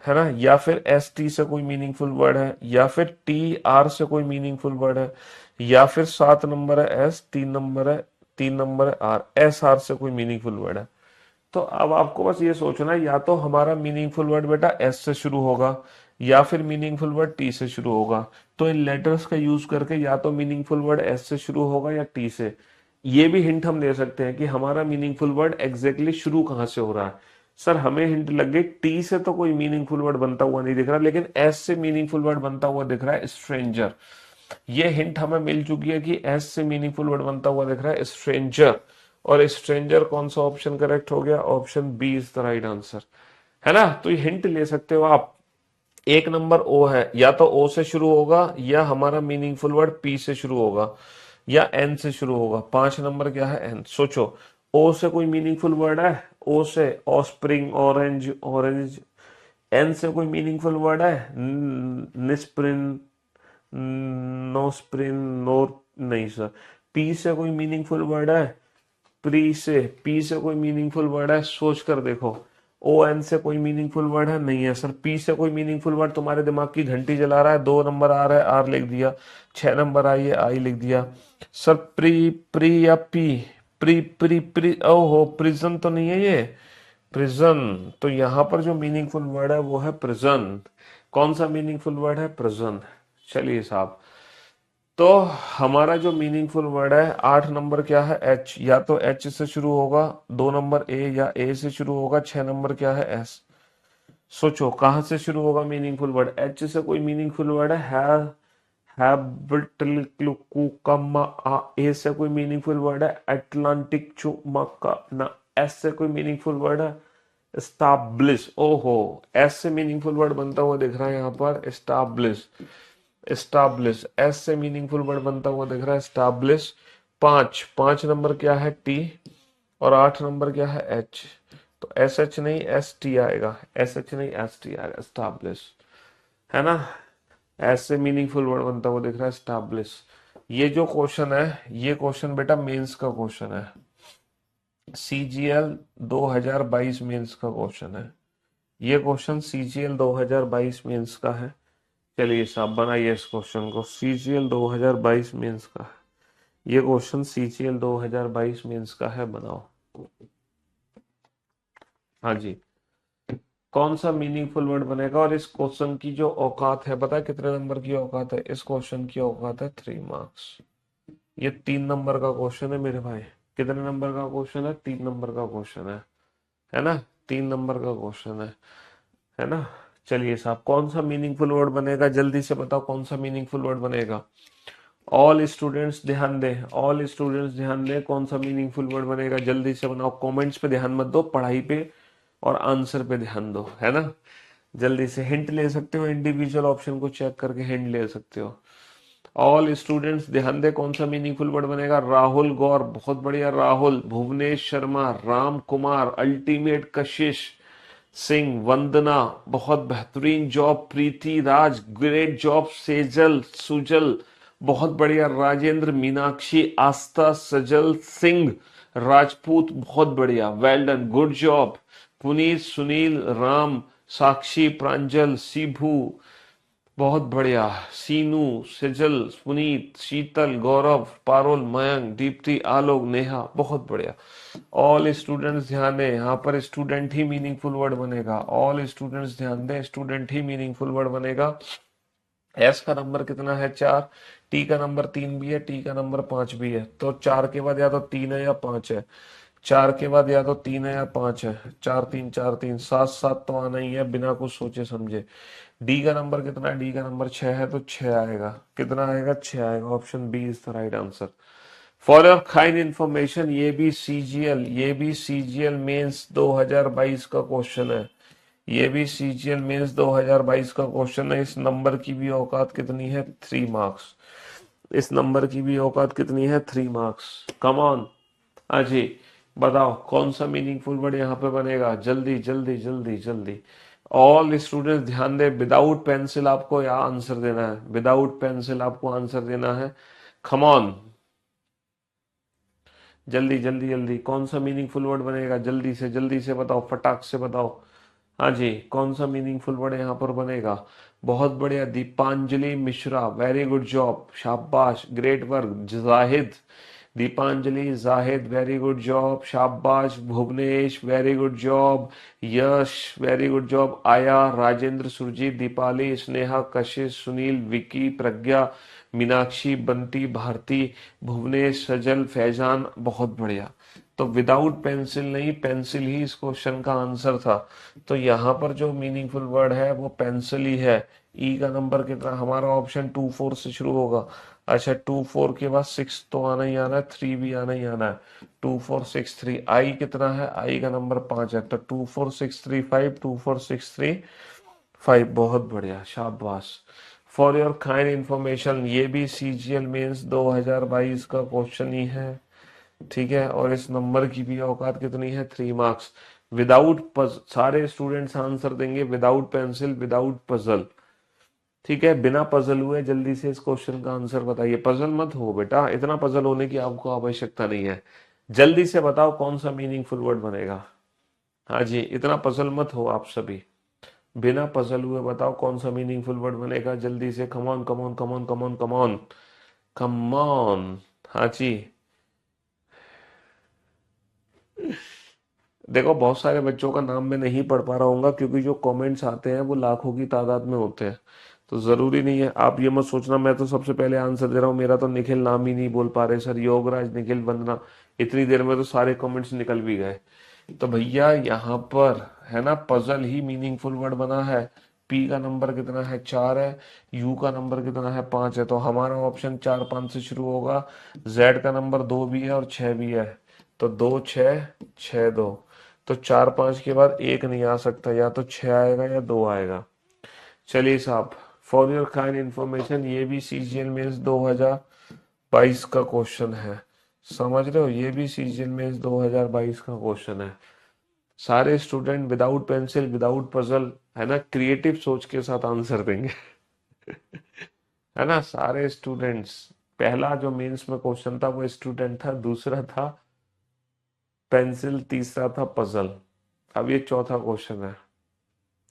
है ना, या फिर एस टी से कोई मीनिंगफुल वर्ड है, या फिर टी आर से कोई मीनिंगफुल वर्ड है, या फिर 7 नंबर है एस, 3 नंबर है, 3 नंबर है आर, एस आर से कोई मीनिंगफुल वर्ड है। तो अब आपको बस ये सोचना है, या तो हमारा मीनिंगफुल वर्ड बेटा एस से शुरू होगा, या फिर मीनिंगफुल वर्ड टी से शुरू होगा। तो इन लेटर्स का यूज करके या तो मीनिंगफुल वर्ड एस से शुरू होगा या टी से। ये भी हिंट हम दे सकते हैं कि हमारा मीनिंगफुल वर्ड एग्जैक्टली शुरू कहाँ से हो रहा है। सर हमें हिंट लग गई, टी से तो कोई मीनिंगफुल वर्ड बनता हुआ नहीं दिख रहा, लेकिन एस से मीनिंगफुल वर्ड बनता हुआ दिख रहा है, स्ट्रेंजर। ये हिंट हमें मिल चुकी है कि एस से मीनिंगफुल वर्ड बनता हुआ दिख रहा है, स्ट्रेंजर। और स्ट्रेंजर कौन सा ऑप्शन करेक्ट हो गया, option B is the right answer, है ना। तो ये हिंट ले सकते हो आप। एक नंबर ओ है, या तो ओ से शुरू होगा, या हमारा मीनिंगफुल वर्ड पी से शुरू होगा, या एन से शुरू होगा। 5 नंबर क्या है, एन। सोचो, ओ से कोई मीनिंगफुल वर्ड है, ओ से ऑस्प्रिंग, ऑरेंज, ऑरेंज। एन से कोई मीनिंगफुल वर्ड है, निस्प्रिन, नोस्प्रिन, नो, नहीं सर। पी से कोई मीनिंगफुल वर्ड है, प्री से, पी से कोई मीनिंगफुल वर्ड है, सोच कर देखो। ओ एन से कोई मीनिंगफुल वर्ड है, नहीं है सर। पी से कोई मीनिंगफुल वर्ड, तुम्हारे दिमाग की घंटी जला रहा है। 2 नंबर आ रहा है, आर लिख दिया। 6 नंबर आई है, आई लिख दिया। सर प्री, प्री या पी, प्री प्री प्री, ओहो, प्रिजन तो नहीं है ये, प्रिजन। तो यहाँ पर जो मीनिंगफुल वर्ड है वो है प्रिजन। कौन सा मीनिंगफुल वर्ड है, प्रिजन। चलिए साहब, तो हमारा जो मीनिंगफुल वर्ड है 8 नंबर क्या है, एच। या तो एच से शुरू होगा, 2 नंबर ए, या ए से शुरू होगा। 6 नंबर क्या है, एस। सोचो कहाँ से शुरू होगा मीनिंगफुल वर्ड, एच से कोई मीनिंगफुल वर्ड है, हैबिटलकुकमा। ए से कोई मीनिंगफुल वर्ड है, अटलांटिक चुमका ना। एस से कोई मीनिंगफुल वर्ड है, स्टाब्लिश। ओहो, एस से मीनिंगफुल वर्ड बनता हुआ दिख रहा है यहाँ पर, स्टाब्लिश। स्टाब्लिश, एस से मीनिंगफुल वर्ड बनता हुआ दिख रहा है, स्टाब्लिश। 5 नंबर क्या है, टी। और 8 नंबर क्या है, एच। तो एस एच नहीं, एस टी आएगा, एस एच नहीं, एस टी आएगा, स्टाब्लिश, है ना। एस से मीनिंगफुल वर्ड बनता हुआ दिख रहा है, स्टाब्लिश। ये जो क्वेश्चन है, ये क्वेश्चन बेटा मेंस का क्वेश्चन है, सीजीएल 2022 मेंस का क्वेश्चन है। ये क्वेश्चन सीजीएल 2022 मेंस का है। चलिए साहब बनाइए इस क्वेश्चन को, सीजीएल 2022 मेंस का है ये क्वेश्चन, सीजीएल 2022 मेंस का है, बनाओ। हाँ जी, कौन सा मीनिंगफुल वर्ड बनेगा। और इस क्वेश्चन की जो औकात है, पता है कितने नंबर की औकात है, इस क्वेश्चन की औकात है 3 मार्क्स। ये 3 नंबर का क्वेश्चन है मेरे भाई। कितने नंबर का क्वेश्चन है? 3 नंबर का क्वेश्चन है ना? 3 नंबर का क्वेश्चन है ना? चलिए साहब, कौन सा मीनिंगफुल वर्ड बनेगा? जल्दी से बताओ कौन सा मीनिंगफुल वर्ड बनेगा। ऑल स्टूडेंट्स ध्यान दें, ऑल स्टूडेंट्स ध्यान दें, कौन सा मीनिंगफुल वर्ड बनेगा? जल्दी से बनाओ। कमेंट्स पे ध्यान मत दो, पढ़ाई पे और आंसर पे ध्यान दो, है ना? जल्दी से हिंट ले सकते हो, इंडिविजुअल ऑप्शन को चेक करके हिंट ले सकते हो। ऑल स्टूडेंट्स ध्यान दे, कौन सा मीनिंगफुल वर्ड बनेगा? राहुल गौर, बहुत बढ़िया राहुल। भुवनेश शर्मा, राम कुमार, अल्टीमेट कशिश सिंह, वंदना, बहुत बेहतरीन जॉब। प्रीति राज, ग्रेट जॉब। सेजल, सुजल, बहुत बढ़िया। राजेंद्र, मीनाक्षी, आस्था, सजल, सिंह, राजपूत, बहुत बढ़िया, well done, good job. Puneet, Sunil, Ram, Sakshi, Pranjal, Shibhu, बहुत बढ़िया। सीनू, सेजल, पुनीत, शीतल, गौरव, पारुल, मयंक, दीप्ति, आलोक, नेहा, बहुत बढ़िया। ऑल स्टूडेंट्स ध्यान दें, यहाँ पर स्टूडेंट ही मीनिंगफुल वर्ड बनेगा। ऑल स्टूडेंट्स ध्यान दें, स्टूडेंट ही मीनिंगफुल वर्ड बनेगा। एस का नंबर कितना है? 4। टी का नंबर 3 भी है, टी का नंबर 5 भी है। तो 4 के बाद या तो 3 है या 5 है। 4 के बाद या तो 3 है या 5 है। 4 3 4 3 7 7 तो आना ही है बिना कुछ सोचे समझे। डी का नंबर कितना है? डी का नंबर 6 है, तो 6 आएगा। कितना आएगा? 6 आएगा। Option B is the right answer. For your kind information, ये भी सीजीएल मेंस 2022 का क्वेश्चन है। ये भी सीजीएल मेंस 2022 का क्वेश्चन है। इस नंबर की भी औकात कितनी है? 3 मार्क्स। इस नंबर की भी औकात कितनी है? 3 मार्क्स। Come on. हाँ जी, बताओ कौन सा मीनिंगफुल वर्ड यहाँ पे बनेगा? जल्दी जल्दी जल्दी जल्दी। ऑल स्टूडेंट्स ध्यान दे, विदाउट पेंसिल आपको यहाँ आंसर देना है। विदाउट पेंसिल आपको आंसर देना है। कम ऑन, जल्दी जल्दी जल्दी। कौन सा मीनिंगफुल वर्ड बनेगा? जल्दी से बताओ, फटाक से बताओ। हाँ जी, कौन सा मीनिंगफुल वर्ड यहाँ पर बनेगा? बहुत बढ़िया। Deepanjali Mishra, very good job, शाबाश, great work. Zahid, Deepanjali, Zahid, very good job, शाबाश। Bhuvnesh, very good job. Yash, very good job. आया, राजेंद्र, सुरजीत, दीपाली, स्नेहा, कशिश, सुनील, विकी, प्रज्ञा, मीनाक्षी, बंटी, भारती, भुवनेश, सजल, फैजान, बहुत बढ़िया। तो विदाउट पेंसिल नहीं, पेंसिल ही इस क्वेश्चन का आंसर था। तो यहाँ पर जो मीनिंगफुल वर्ड है वो पेंसिल ही है। ई का नंबर कितना? हमारा ऑप्शन 2 4 से शुरू होगा। अच्छा, 2 4 के बाद 6 तो आना ही आना है, 3 भी आना ही आना है। 2 4 6 3। आई कितना है? आई का नंबर 5 है, तो 2 4 6 3 5, 2 4 6 3 5। बहुत बढ़िया, शाबाश। फॉर योर काइंड इंफॉर्मेशन, ये भी सीजीएल मेंस 2022 का क्वेश्चन ही है, ठीक है? और इस नंबर की भी औकात कितनी है? 3 मार्क्स। विदाउट सारे स्टूडेंट्स आंसर देंगे विदाउट पेंसिल, विदाउट पजल, ठीक है? बिना पजल हुए जल्दी से इस क्वेश्चन का आंसर बताइए। पजल मत हो बेटा, इतना पजल होने की आपको आवश्यकता नहीं है। जल्दी से बताओ कौन सा मीनिंगफुल वर्ड बनेगा। हाँ जी, इतना पजल मत हो आप सभी। बिना पजल हुए बताओ कौन सा मीनिंगफुल वर्ड बनेगा। जल्दी से, come on come on come on come on come on come on. हाँ जी, देखो बहुत सारे बच्चों का नाम मैं नहीं पढ़ पा रहा हूँ क्योंकि जो कमेंट्स आते हैं वो लाखों की तादाद में होते हैं। तो जरूरी नहीं है, आप ये मत सोचना मैं तो सबसे पहले आंसर दे रहा हूँ, मेरा तो निखिल नाम ही नहीं बोल पा रहे सर। योगराज, निखिल, वंदना, इतनी देर में तो सारे कमेंट्स निकल भी गए। तो भैया यहाँ पर है ना, पजल ही मीनिंगफुल वर्ड बना है। पी का नंबर कितना है? 4 है। यू का नंबर कितना है? 5 है। तो हमारा ऑप्शन 4 5 से शुरू होगा। जेड का नंबर 2 भी है और 6 भी है। तो 2 6 6 2। तो 4 5 के बाद एक नहीं आ सकता, या तो 6 आएगा या 2 आएगा। चलिए साहब, फॉर योर काइंड इंफॉर्मेशन, ये भी सीजीएल मेंस 2022 का क्वेश्चन है। समझ रहे हो? ये भी सीजीएल मेंस 2022 का क्वेश्चन है। सारे student without pencil, without puzzle, है ना, क्रिएटिव सोच के साथ आंसर देंगे। है ना, सारे स्टूडेंट्स। पहला जो मेंस में क्वेश्चन था वो स्टूडेंट था, दूसरा था पेंसिल, तीसरा था पजल। अब ये चौथा क्वेश्चन है।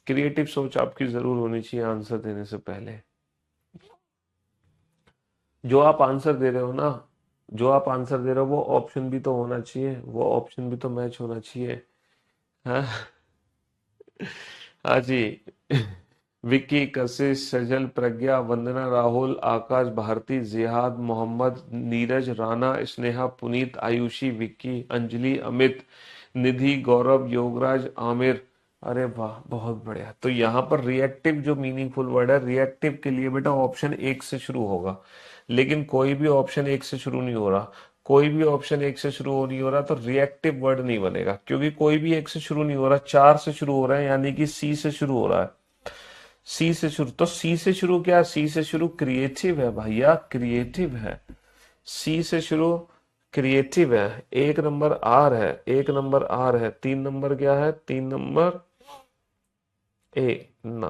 क्रिएटिव सोच आपकी जरूर होनी चाहिए आंसर देने से पहले। जो आप आंसर दे रहे हो ना, जो आप आंसर दे रहे हो वो ऑप्शन भी तो होना चाहिए, वो ऑप्शन भी तो मैच होना चाहिए। हाँ, हाँ जी। विक्की, कशिश, सजल, प्रज्ञा, वंदना, राहुल, आकाश, भारती, जिहाद, मोहम्मद, नीरज, राणा, स्नेहा, पुनीत, आयुषी, विक्की, अंजलि, अमित, निधि, गौरव, योगराज, आमिर। अरे वाह, बहुत बढ़िया। तो यहाँ पर रिएक्टिव जो मीनिंगफुल वर्ड है, रिएक्टिव के लिए बेटा ऑप्शन एक से शुरू होगा, लेकिन कोई भी ऑप्शन एक से शुरू नहीं हो रहा। कोई भी ऑप्शन एक से शुरू नहीं हो रहा तो रिएक्टिव वर्ड नहीं बनेगा, क्योंकि कोई भी एक से शुरू नहीं हो रहा, चार से शुरू हो रहा है, यानी कि सी से शुरू हो रहा है। सी से शुरू, तो सी से शुरू क्या, सी से शुरू क्रिएटिव है भैया, क्रिएटिव है। सी से शुरू क्रिएटिव है। एक नंबर आर है, एक नंबर आर है। तीन नंबर क्या है, तीन नंबर ए ना,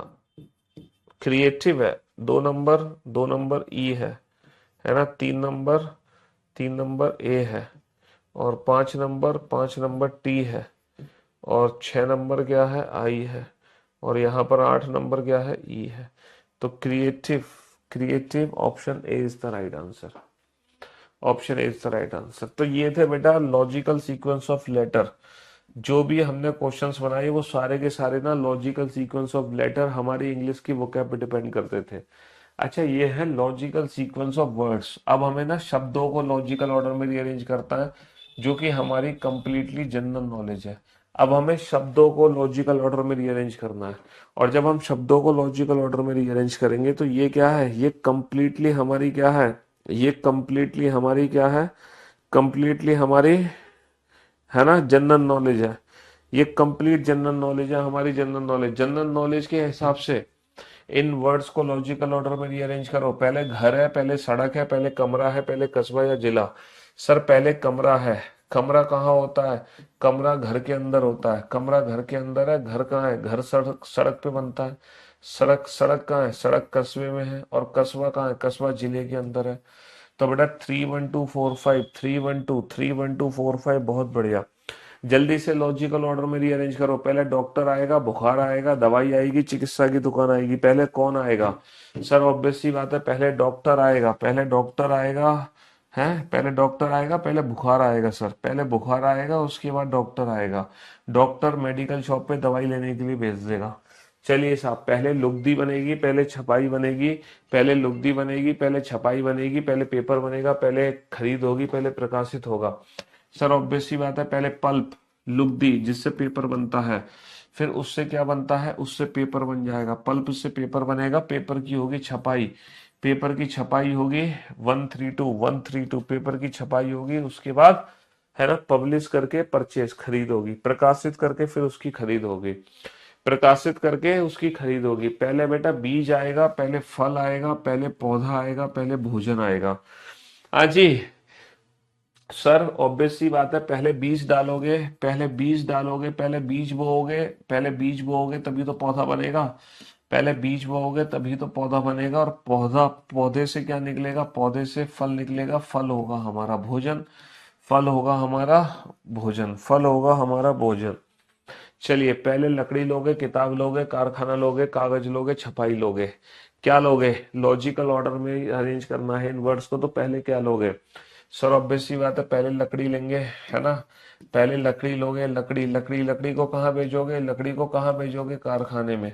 क्रिएटिव है। दो नंबर ई है ना। तीन नंबर ए है। और पांच नंबर टी है। और छह नंबर क्या है, आई है। और यहाँ पर आठ नंबर क्या है, ई है। तो creative, creative option A is the right answer. Option A is the right answer. तो ये थे बेटा लॉजिकल सीक्वेंस ऑफ लेटर। जो भी हमने क्वेश्चंस बनाए वो सारे के सारे ना लॉजिकल सीक्वेंस ऑफ लेटर हमारी इंग्लिश की वोकैब पे डिपेंड करते थे। अच्छा, ये है लॉजिकल सीक्वेंस ऑफ वर्ड्स। अब हमें ना शब्दों को लॉजिकल ऑर्डर में रीअरेंज करता है, जो कि हमारी कंप्लीटली जनरल नॉलेज है। अब हमें शब्दों को लॉजिकल ऑर्डर में रीअरेंज करना है, और जब हम शब्दों को लॉजिकल ऑर्डर में रीअरेंज करेंगे तो ये क्या है, ये कंप्लीटली हमारी क्या है, ये कंप्लीटली हमारी क्या है, कंप्लीटली हमारी, है ना, जनरल नॉलेज है। ये कंप्लीट जनरल नॉलेज है हमारी, जनरल नॉलेज। जनरल नॉलेज के हिसाब से इन वर्ड्स को लॉजिकल ऑर्डर में रीअरेंज करो। पहले घर है, पहले सड़क है, पहले कमरा है, पहले कस्बा या जिला। सर पहले कमरा है। कमरा कहाँ होता है, कमरा घर के अंदर होता है। कमरा घर के अंदर है, घर कहाँ है, घर सड़क, सड़क पे बनता है। सड़क, सड़क कहाँ है, सड़क कस्बे में है। और कस्बा कहाँ है, कस्बा जिले के अंदर है। तो बेटा 3 1 2 4 5, 3 1 2 3 1 2 4 5, बहुत बढ़िया। जल्दी से लॉजिकल ऑर्डर में रीअरेंज करो। पहले डॉक्टर आएगा, बुखार आएगा, दवाई आएगी, चिकित्सा की दुकान आएगी। पहले कौन आएगा, सर ऑब्वियस सी बात है, पहले डॉक्टर आएगा। पहले डॉक्टर आएगा, है, पहले डॉक्टर आएगा, पहले बुखार आएगा। सर पहले बुखार आएगा, उसके बाद डॉक्टर आएगा। डॉक्टर मेडिकल शॉप पे दवाई लेने के लिए भेज देगा। चलिए साहब, पहले लुगदी बनेगी, पहले छपाई बनेगी। पहले लुगदी बनेगी, पहले छपाई बनेगी, पहले पेपर बनेगा, पहले खरीद होगी, पहले प्रकाशित होगा। सर ऑब्वियस सी बात है, पहले पल्प, लुगदी जिससे पेपर बनता है, फिर उससे क्या बनता है, उससे पेपर बन जाएगा। पल्प से पेपर बनेगा, पेपर की होगी छपाई, पेपर की छपाई होगी 132 पेपर की छपाई होगी। उसके बाद, है ना, पब्लिश करके परचेज, खरीद होगी। प्रकाशित करके फिर उसकी खरीद होगी। प्रकाशित करके उसकी खरीद होगी। पहले बेटा बीज आएगा, पहले फल आएगा, पहले पौधा आएगा, पहले भोजन आएगा। हाँ जी सर, ऑब्वियस सी बात है, पहले बीज डालोगे, पहले बीज डालोगे, पहले बीज बोओगे, पहले बीज बोओगे तभी तो पौधा बनेगा। पहले बीज बोओगे तभी तो पौधा बनेगा। और पौधा, पौधे से क्या निकलेगा, पौधे से फल निकलेगा, फल होगा हमारा भोजन, फल होगा हमारा भोजन, फल होगा हमारा भोजन। चलिए, पहले लकड़ी लोगे, किताब लोगे, कारखाना लोगे, कागज लोगे, छपाई लोगे। क्या लोगे, लॉजिकल ऑर्डर में अरेंज करना है इन वर्ड्स को, तो पहले क्या लोगे। सर ऑब्वियस सी बात है, पहले लकड़ी लेंगे, है ना। पहले लकड़ी लोगे, लकड़ी, लकड़ी, लकड़ी को कहाँ भेजोगे, लकड़ी को कहाँ भेजोगे, कारखाने में।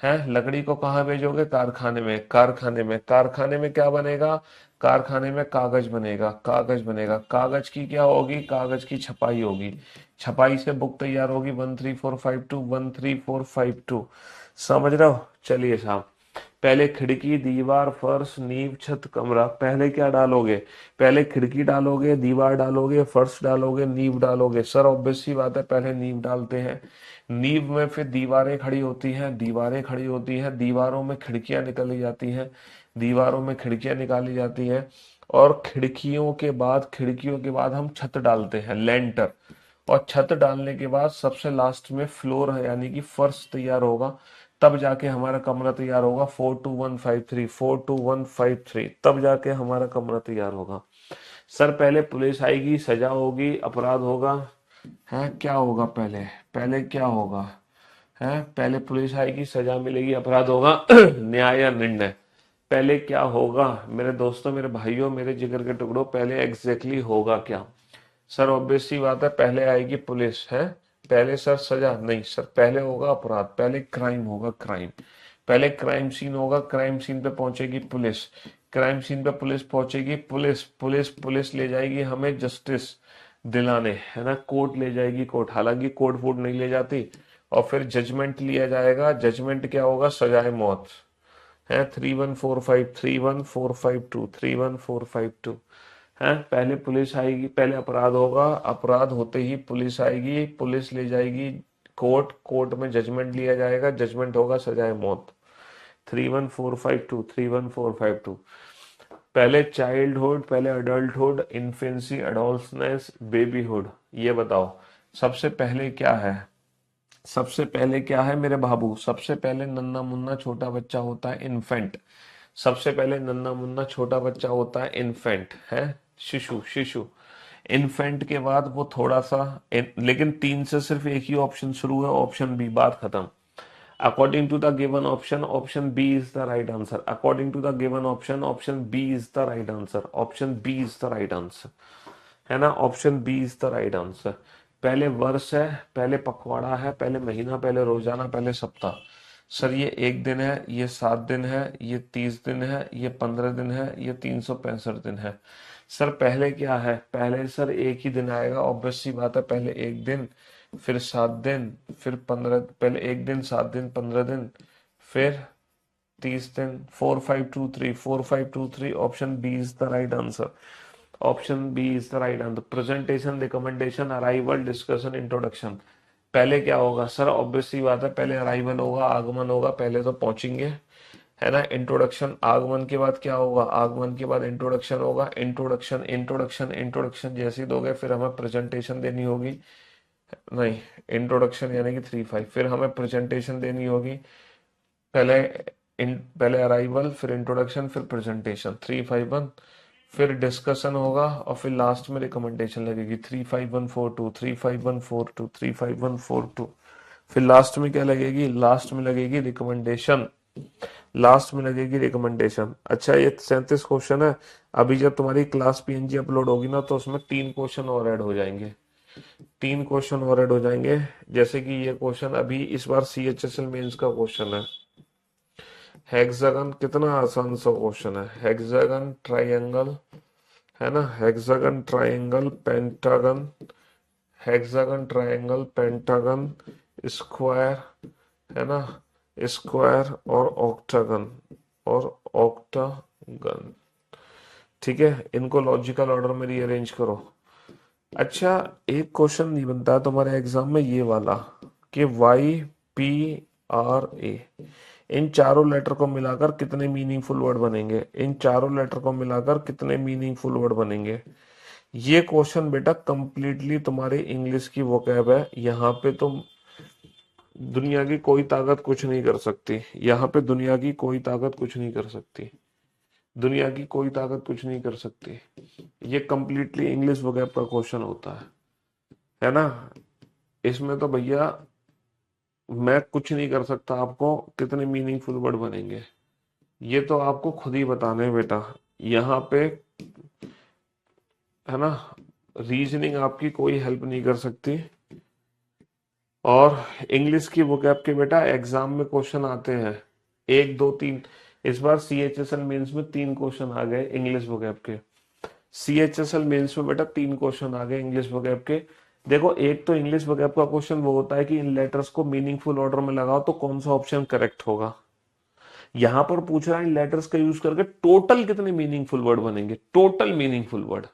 है, लकड़ी को कहाँ भेजोगे, कारखाने में। कारखाने में, कारखाने में क्या बनेगा, कारखाने में कागज बनेगा, कागज बनेगा। कागज की क्या होगी, कागज की छपाई होगी। छपाई से बुक तैयार होगी 13452, 13452। समझ रहे हो। चलिए साहब, पहले खिड़की, दीवार, फर्श, नींव, छत, कमरा। पहले क्या डालोगे, पहले खिड़की डालोगे, दीवार डालोगे, फर्श डालोगे, नींव डालोगे। सर ऑब्वियस सी बात है, पहले नींव डालते हैं। नींव में फिर दीवारें खड़ी होती हैं, दीवारें खड़ी होती हैं, दीवारों में खिड़कियां निकाली जाती हैं, दीवारों में खिड़कियां निकाली जाती हैं। और खिड़कियों के बाद हम छत डालते हैं, लेंटर। और छत डालने के बाद सबसे लास्ट में फ्लोर है, यानी कि फर्श तैयार होगा। तब जाके हमारा कमरा तैयार होगा। 42153, 42153, तब जाके हमारा कमरा तैयार होगा। सर पहले पुलिस आएगी, सजा होगी, अपराध होगा। है, क्या होगा पहले, पहले क्या होगा, है, पहले पुलिस आएगी, सजा मिलेगी, अपराध होगा, न्याय या निर्णय। पहले क्या होगा मेरे दोस्तों, मेरे भाइयों, मेरे जिगर के टुकड़ों, पहले एग्जैक्टली होगा क्या। सर ऑब्वियस सी बात है, पहले आएगी पुलिस, है। पहले सर सजा नहीं, सर पहले होगा अपराध, पहले क्राइम होगा, क्राइम। पहले क्राइम सीन होगा, क्राइम सीन पे पहुंचेगी पुलिस, क्राइम सीन पे पुलिस पहुंचेगी, पुलिस पुलिस पुलिस ले जाएगी हमें जस्टिस दिलाने, है ना, कोर्ट ले जाएगी, कोर्ट, हालांकि कोर्ट वोट नहीं ले जाती, और फिर जजमेंट लिया जाएगा, जजमेंट क्या होगा, सजाए मौत है। 31452 31452 31452 है। पहले पुलिस आएगी, पहले अपराध होगा, अपराध होते ही पुलिस आएगी, पुलिस ले जाएगी कोर्ट, कोर्ट में जजमेंट लिया जाएगा, जजमेंट होगा सजाए मौत। 31452 31452। पहले चाइल्डहुड, पहले अडल्टहुड, इन्फेंसी, एडोलसेंस, बेबीहुड। ये बताओ सबसे पहले क्या है, सबसे पहले क्या है मेरे बाबू, सबसे पहले नन्ना मुन्ना छोटा बच्चा होता है इन्फेंट, सबसे पहले नन्ना मुन्ना छोटा बच्चा होता है इन्फेंट, है, शिशु, शिशु। इन्फेंट के बाद वो थोड़ा सा लेकिन तीन से सिर्फ एक ही ऑप्शन शुरू है, ऑप्शन बी, बात खत्म। According to the given option, option B is the right answer. According to the given option, option B is the right answer, option B is the right answer, है ना, option B is the right answer. पहले वर्ष है, पहले पखवाड़ा है, पहले महीना, पहले रोजाना, पहले सप्ताह। सर ये एक दिन है, ये 7 दिन है, ये 30 दिन है, ये 15 दिन है, ये 365 दिन है। सर पहले क्या है, पहले सर एक ही दिन आएगा, ऑब्वियस सी बात है, पहले एक दिन, फिर 7 दिन, फिर 15, पहले एक दिन, 7 दिन, 15 दिन, फिर 30 दिन। 4523 4523, option B is the right answer, option B is the right answer. Presentation, recommendation, arrival, discussion, introduction. पहले क्या होगा सर, ऑब्वियस सी बात है, पहले अराइवल होगा, आगमन होगा, पहले तो पहुंचेंगे, है ना। इंट्रोडक्शन, आगमन के बाद क्या होगा, आगमन के बाद इंट्रोडक्शन होगा, इंट्रोडक्शन इंट्रोडक्शन इंट्रोडक्शन जैसे ही दोगे फिर हमें प्रेजेंटेशन देनी होगी, नहीं, इंट्रोडक्शन यानी कि 3-5, फिर हमें प्रेजेंटेशन देनी होगी, पहले पहले अराइवल, फिर इंट्रोडक्शन, फिर प्रेजेंटेशन, 3-5-1, फिर डिस्कशन होगा, और फिर लास्ट में रिकमेंडेशन लगेगी, 3-5-1-4-2 3-5-1-4-2 3-5-1-4-2। फिर लास्ट में क्या लगेगी, लास्ट में लगेगी रिकमेंडेशन, लास्ट में लगेगी रिकमेंडेशन। अच्छा ये 37 क्वेश्चन है, अभी जब तुम्हारी क्लास पीएनजी अपलोड होगी ना तो उसमें 3 क्वेश्चन और ऐड हो जाएंगे, 3 क्वेश्चन और ऐड हो जाएंगे। जैसे कि ये क्वेश्चन अभी इस बार सीएचएसएल मेंस का क्वेश्चन है, हेक्सागन, कितना आसान सा क्वेश्चन है, हेक्सागन, ट्रायंगल, है ना, hexagon, triangle, pentagon, hexagon, triangle, pentagon, square, है ना, स्क्वायर और ऑक्टागन, और ऑक्टागन, ठीक है, इनको लॉजिकल ऑर्डर में रीअरेंज करो। अच्छा एक क्वेश्चन नहीं बनता तुम्हारे एग्जाम में ये वाला कि YPRA, इन चारों लेटर को मिलाकर कितने मीनिंगफुल वर्ड बनेंगे, इन चारों लेटर को मिलाकर कितने मीनिंगफुल वर्ड बनेंगे। ये क्वेश्चन बेटा कंप्लीटली तुम्हारी इंग्लिश की वोकैब है, यहाँ पे तुम दुनिया की कोई ताकत कुछ नहीं कर सकती, यहाँ पे दुनिया की कोई ताकत कुछ नहीं कर सकती, दुनिया की कोई ताकत कुछ नहीं कर सकती। ये कंप्लीटली इंग्लिश वोकैब का क्वेश्चन होता है ना। इसमें तो भैया मैं कुछ नहीं कर सकता, आपको कितने मीनिंगफुल वर्ड बनेंगे ये तो आपको खुद ही बताने हैं बेटा। यहाँ पे है ना, रीजनिंग आपकी कोई हेल्प नहीं कर सकती, और इंग्लिश की वोकैब के बेटा एग्जाम में क्वेश्चन आते हैं 1 2 3। इस बार सीएचएसएल मेंस में 3 क्वेश्चन आ गए इंग्लिश वोकैब के, सीएचएसएल मेंस में बेटा 3 क्वेश्चन आ गए इंग्लिश वोकैब के। देखो एक तो इंग्लिश वोकैब का क्वेश्चन वो होता है कि इन लेटर्स को मीनिंगफुल ऑर्डर में लगाओ तो कौन सा ऑप्शन करेक्ट होगा। यहां पर पूछ रहा है इन लेटर्स का यूज करके टोटल कितने मीनिंगफुल वर्ड बनेंगे, टोटल मीनिंगफुल वर्ड।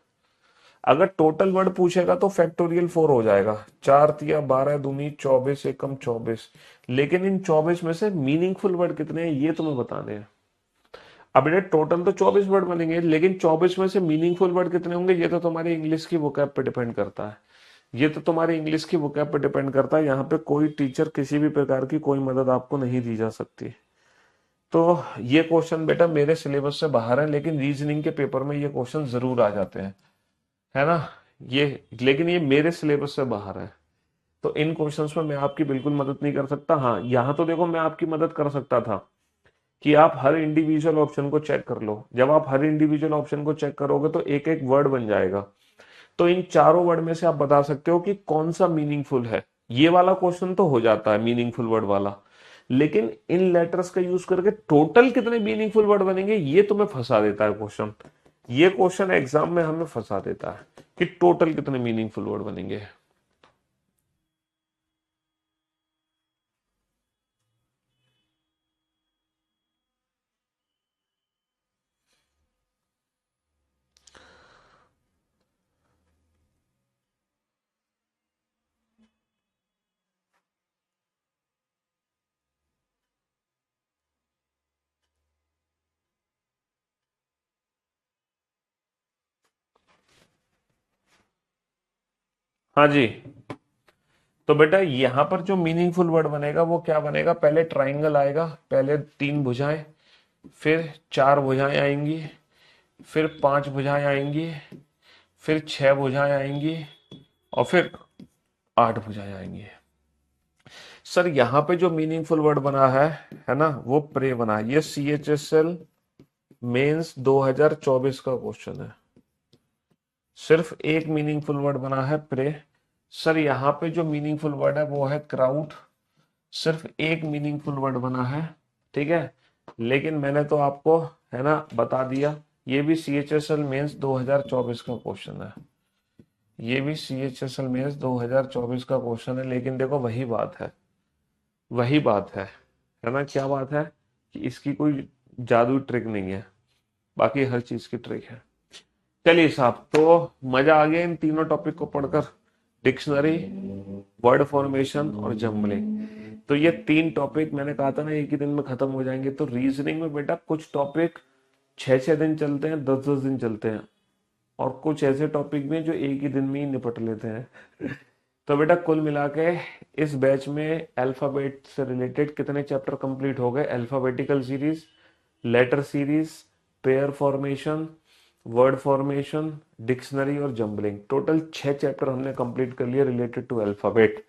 अगर टोटल वर्ड पूछेगा तो फैक्टोरियल 4 हो जाएगा, 4 × 12 = 24, 24। लेकिन इन 24 में से मीनिंगफुल वर्ड कितने हैं ये तुम्हें बताने हैं। अब ये टोटल तो 24 वर्ड बनेंगे, लेकिन 24 में से मीनिंगफुल वर्ड कितने होंगे ये तो तुम्हारी इंग्लिश की वोकैब पे डिपेंड करता है, ये तो तुम्हारी इंग्लिश की वोकैब पे डिपेंड करता है। यहाँ पे कोई टीचर किसी भी प्रकार की कोई मदद आपको नहीं दी जा सकती। तो ये क्वेश्चन बेटा मेरे सिलेबस से बाहर है, लेकिन रीजनिंग के पेपर में ये क्वेश्चन जरूर आ जाते हैं, है ना, ये, लेकिन ये मेरे सिलेबस से बाहर है, तो इन क्वेश्चंस में मैं आपकी बिल्कुल मदद नहीं कर सकता। हाँ यहाँ तो देखो मैं आपकी मदद कर सकता था कि आप हर इंडिविजुअल ऑप्शन को चेक कर लो, जब आप हर इंडिविजुअल ऑप्शन को चेक करोगे तो एक एक वर्ड बन जाएगा, तो इन चारों वर्ड में से आप बता सकते हो कि कौन सा मीनिंगफुल है। ये वाला क्वेश्चन तो हो जाता है मीनिंगफुल वर्ड वाला, लेकिन इन लेटर्स का यूज करके टोटल कितने मीनिंगफुल वर्ड बनेंगे ये तुम्हें फंसा देता है क्वेश्चन। ये क्वेश्चन एग्जाम में हमें फंसा देता है कि टोटल कितने मीनिंगफुल वर्ड बनेंगे। हाँ जी, तो बेटा यहां पर जो मीनिंगफुल वर्ड बनेगा वो क्या बनेगा, पहले ट्राइंगल आएगा, पहले 3 भुजाएं, फिर 4 भुजाएं आएंगी, फिर 5 भुजाएं आएंगी, फिर 6 भुजाएं आएंगी, और फिर 8 भुजाएं आएंगी। सर यहाँ पे जो मीनिंगफुल वर्ड बना है ना, वो प्रे बना है। ये CHSL मेंस 2024 का क्वेश्चन है। सिर्फ एक मीनिंगफुल वर्ड बना है प्रे। सर यहाँ पे जो मीनिंगफुल वर्ड है वो है क्राउड। सिर्फ एक मीनिंगफुल वर्ड बना है, ठीक है। लेकिन मैंने तो आपको है ना बता दिया, ये भी CHSL मेंस 2024 का क्वेश्चन है। ये भी CHSL मेंस 2024 का क्वेश्चन है। लेकिन देखो वही बात है, वही बात है ना, क्या बात है कि इसकी कोई जादू ट्रिक नहीं है, बाकी हर चीज की ट्रिक है। चलिए साहब, तो मजा आ गया इन तीनों टॉपिक को पढ़कर, डिक्शनरी, वर्ड फॉर्मेशन और जम्बलिंग। तो ये 3 टॉपिक मैंने कहा था ना एक ही दिन में खत्म हो जाएंगे। तो रीजनिंग में बेटा कुछ टॉपिक 6-6 दिन चलते हैं, 10-10 दिन चलते हैं, और कुछ ऐसे टॉपिक भी हैं जो एक ही दिन में ही निपट लेते हैं। तो बेटा कुल मिला के इस बैच में अल्फाबेट से रिलेटेड कितने चैप्टर कंप्लीट हो गए, alphabetical series, letter series, pair formation, word formation, dictionary और जंबलिंग, टोटल 6 चैप्टर हमने कंप्लीट कर लिए रिलेटेड टू अल्फाबेट।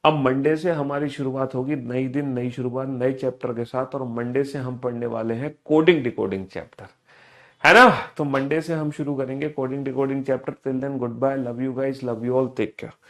अब मंडे से हमारी शुरुआत होगी, नई दिन नई शुरुआत नए चैप्टर के साथ, और मंडे से हम पढ़ने वाले हैं कोडिंग डिकोडिंग चैप्टर, है ना। तो मंडे से हम शुरू करेंगे coding decoding chapter. Till then good bye, love you guys, love you all, take care.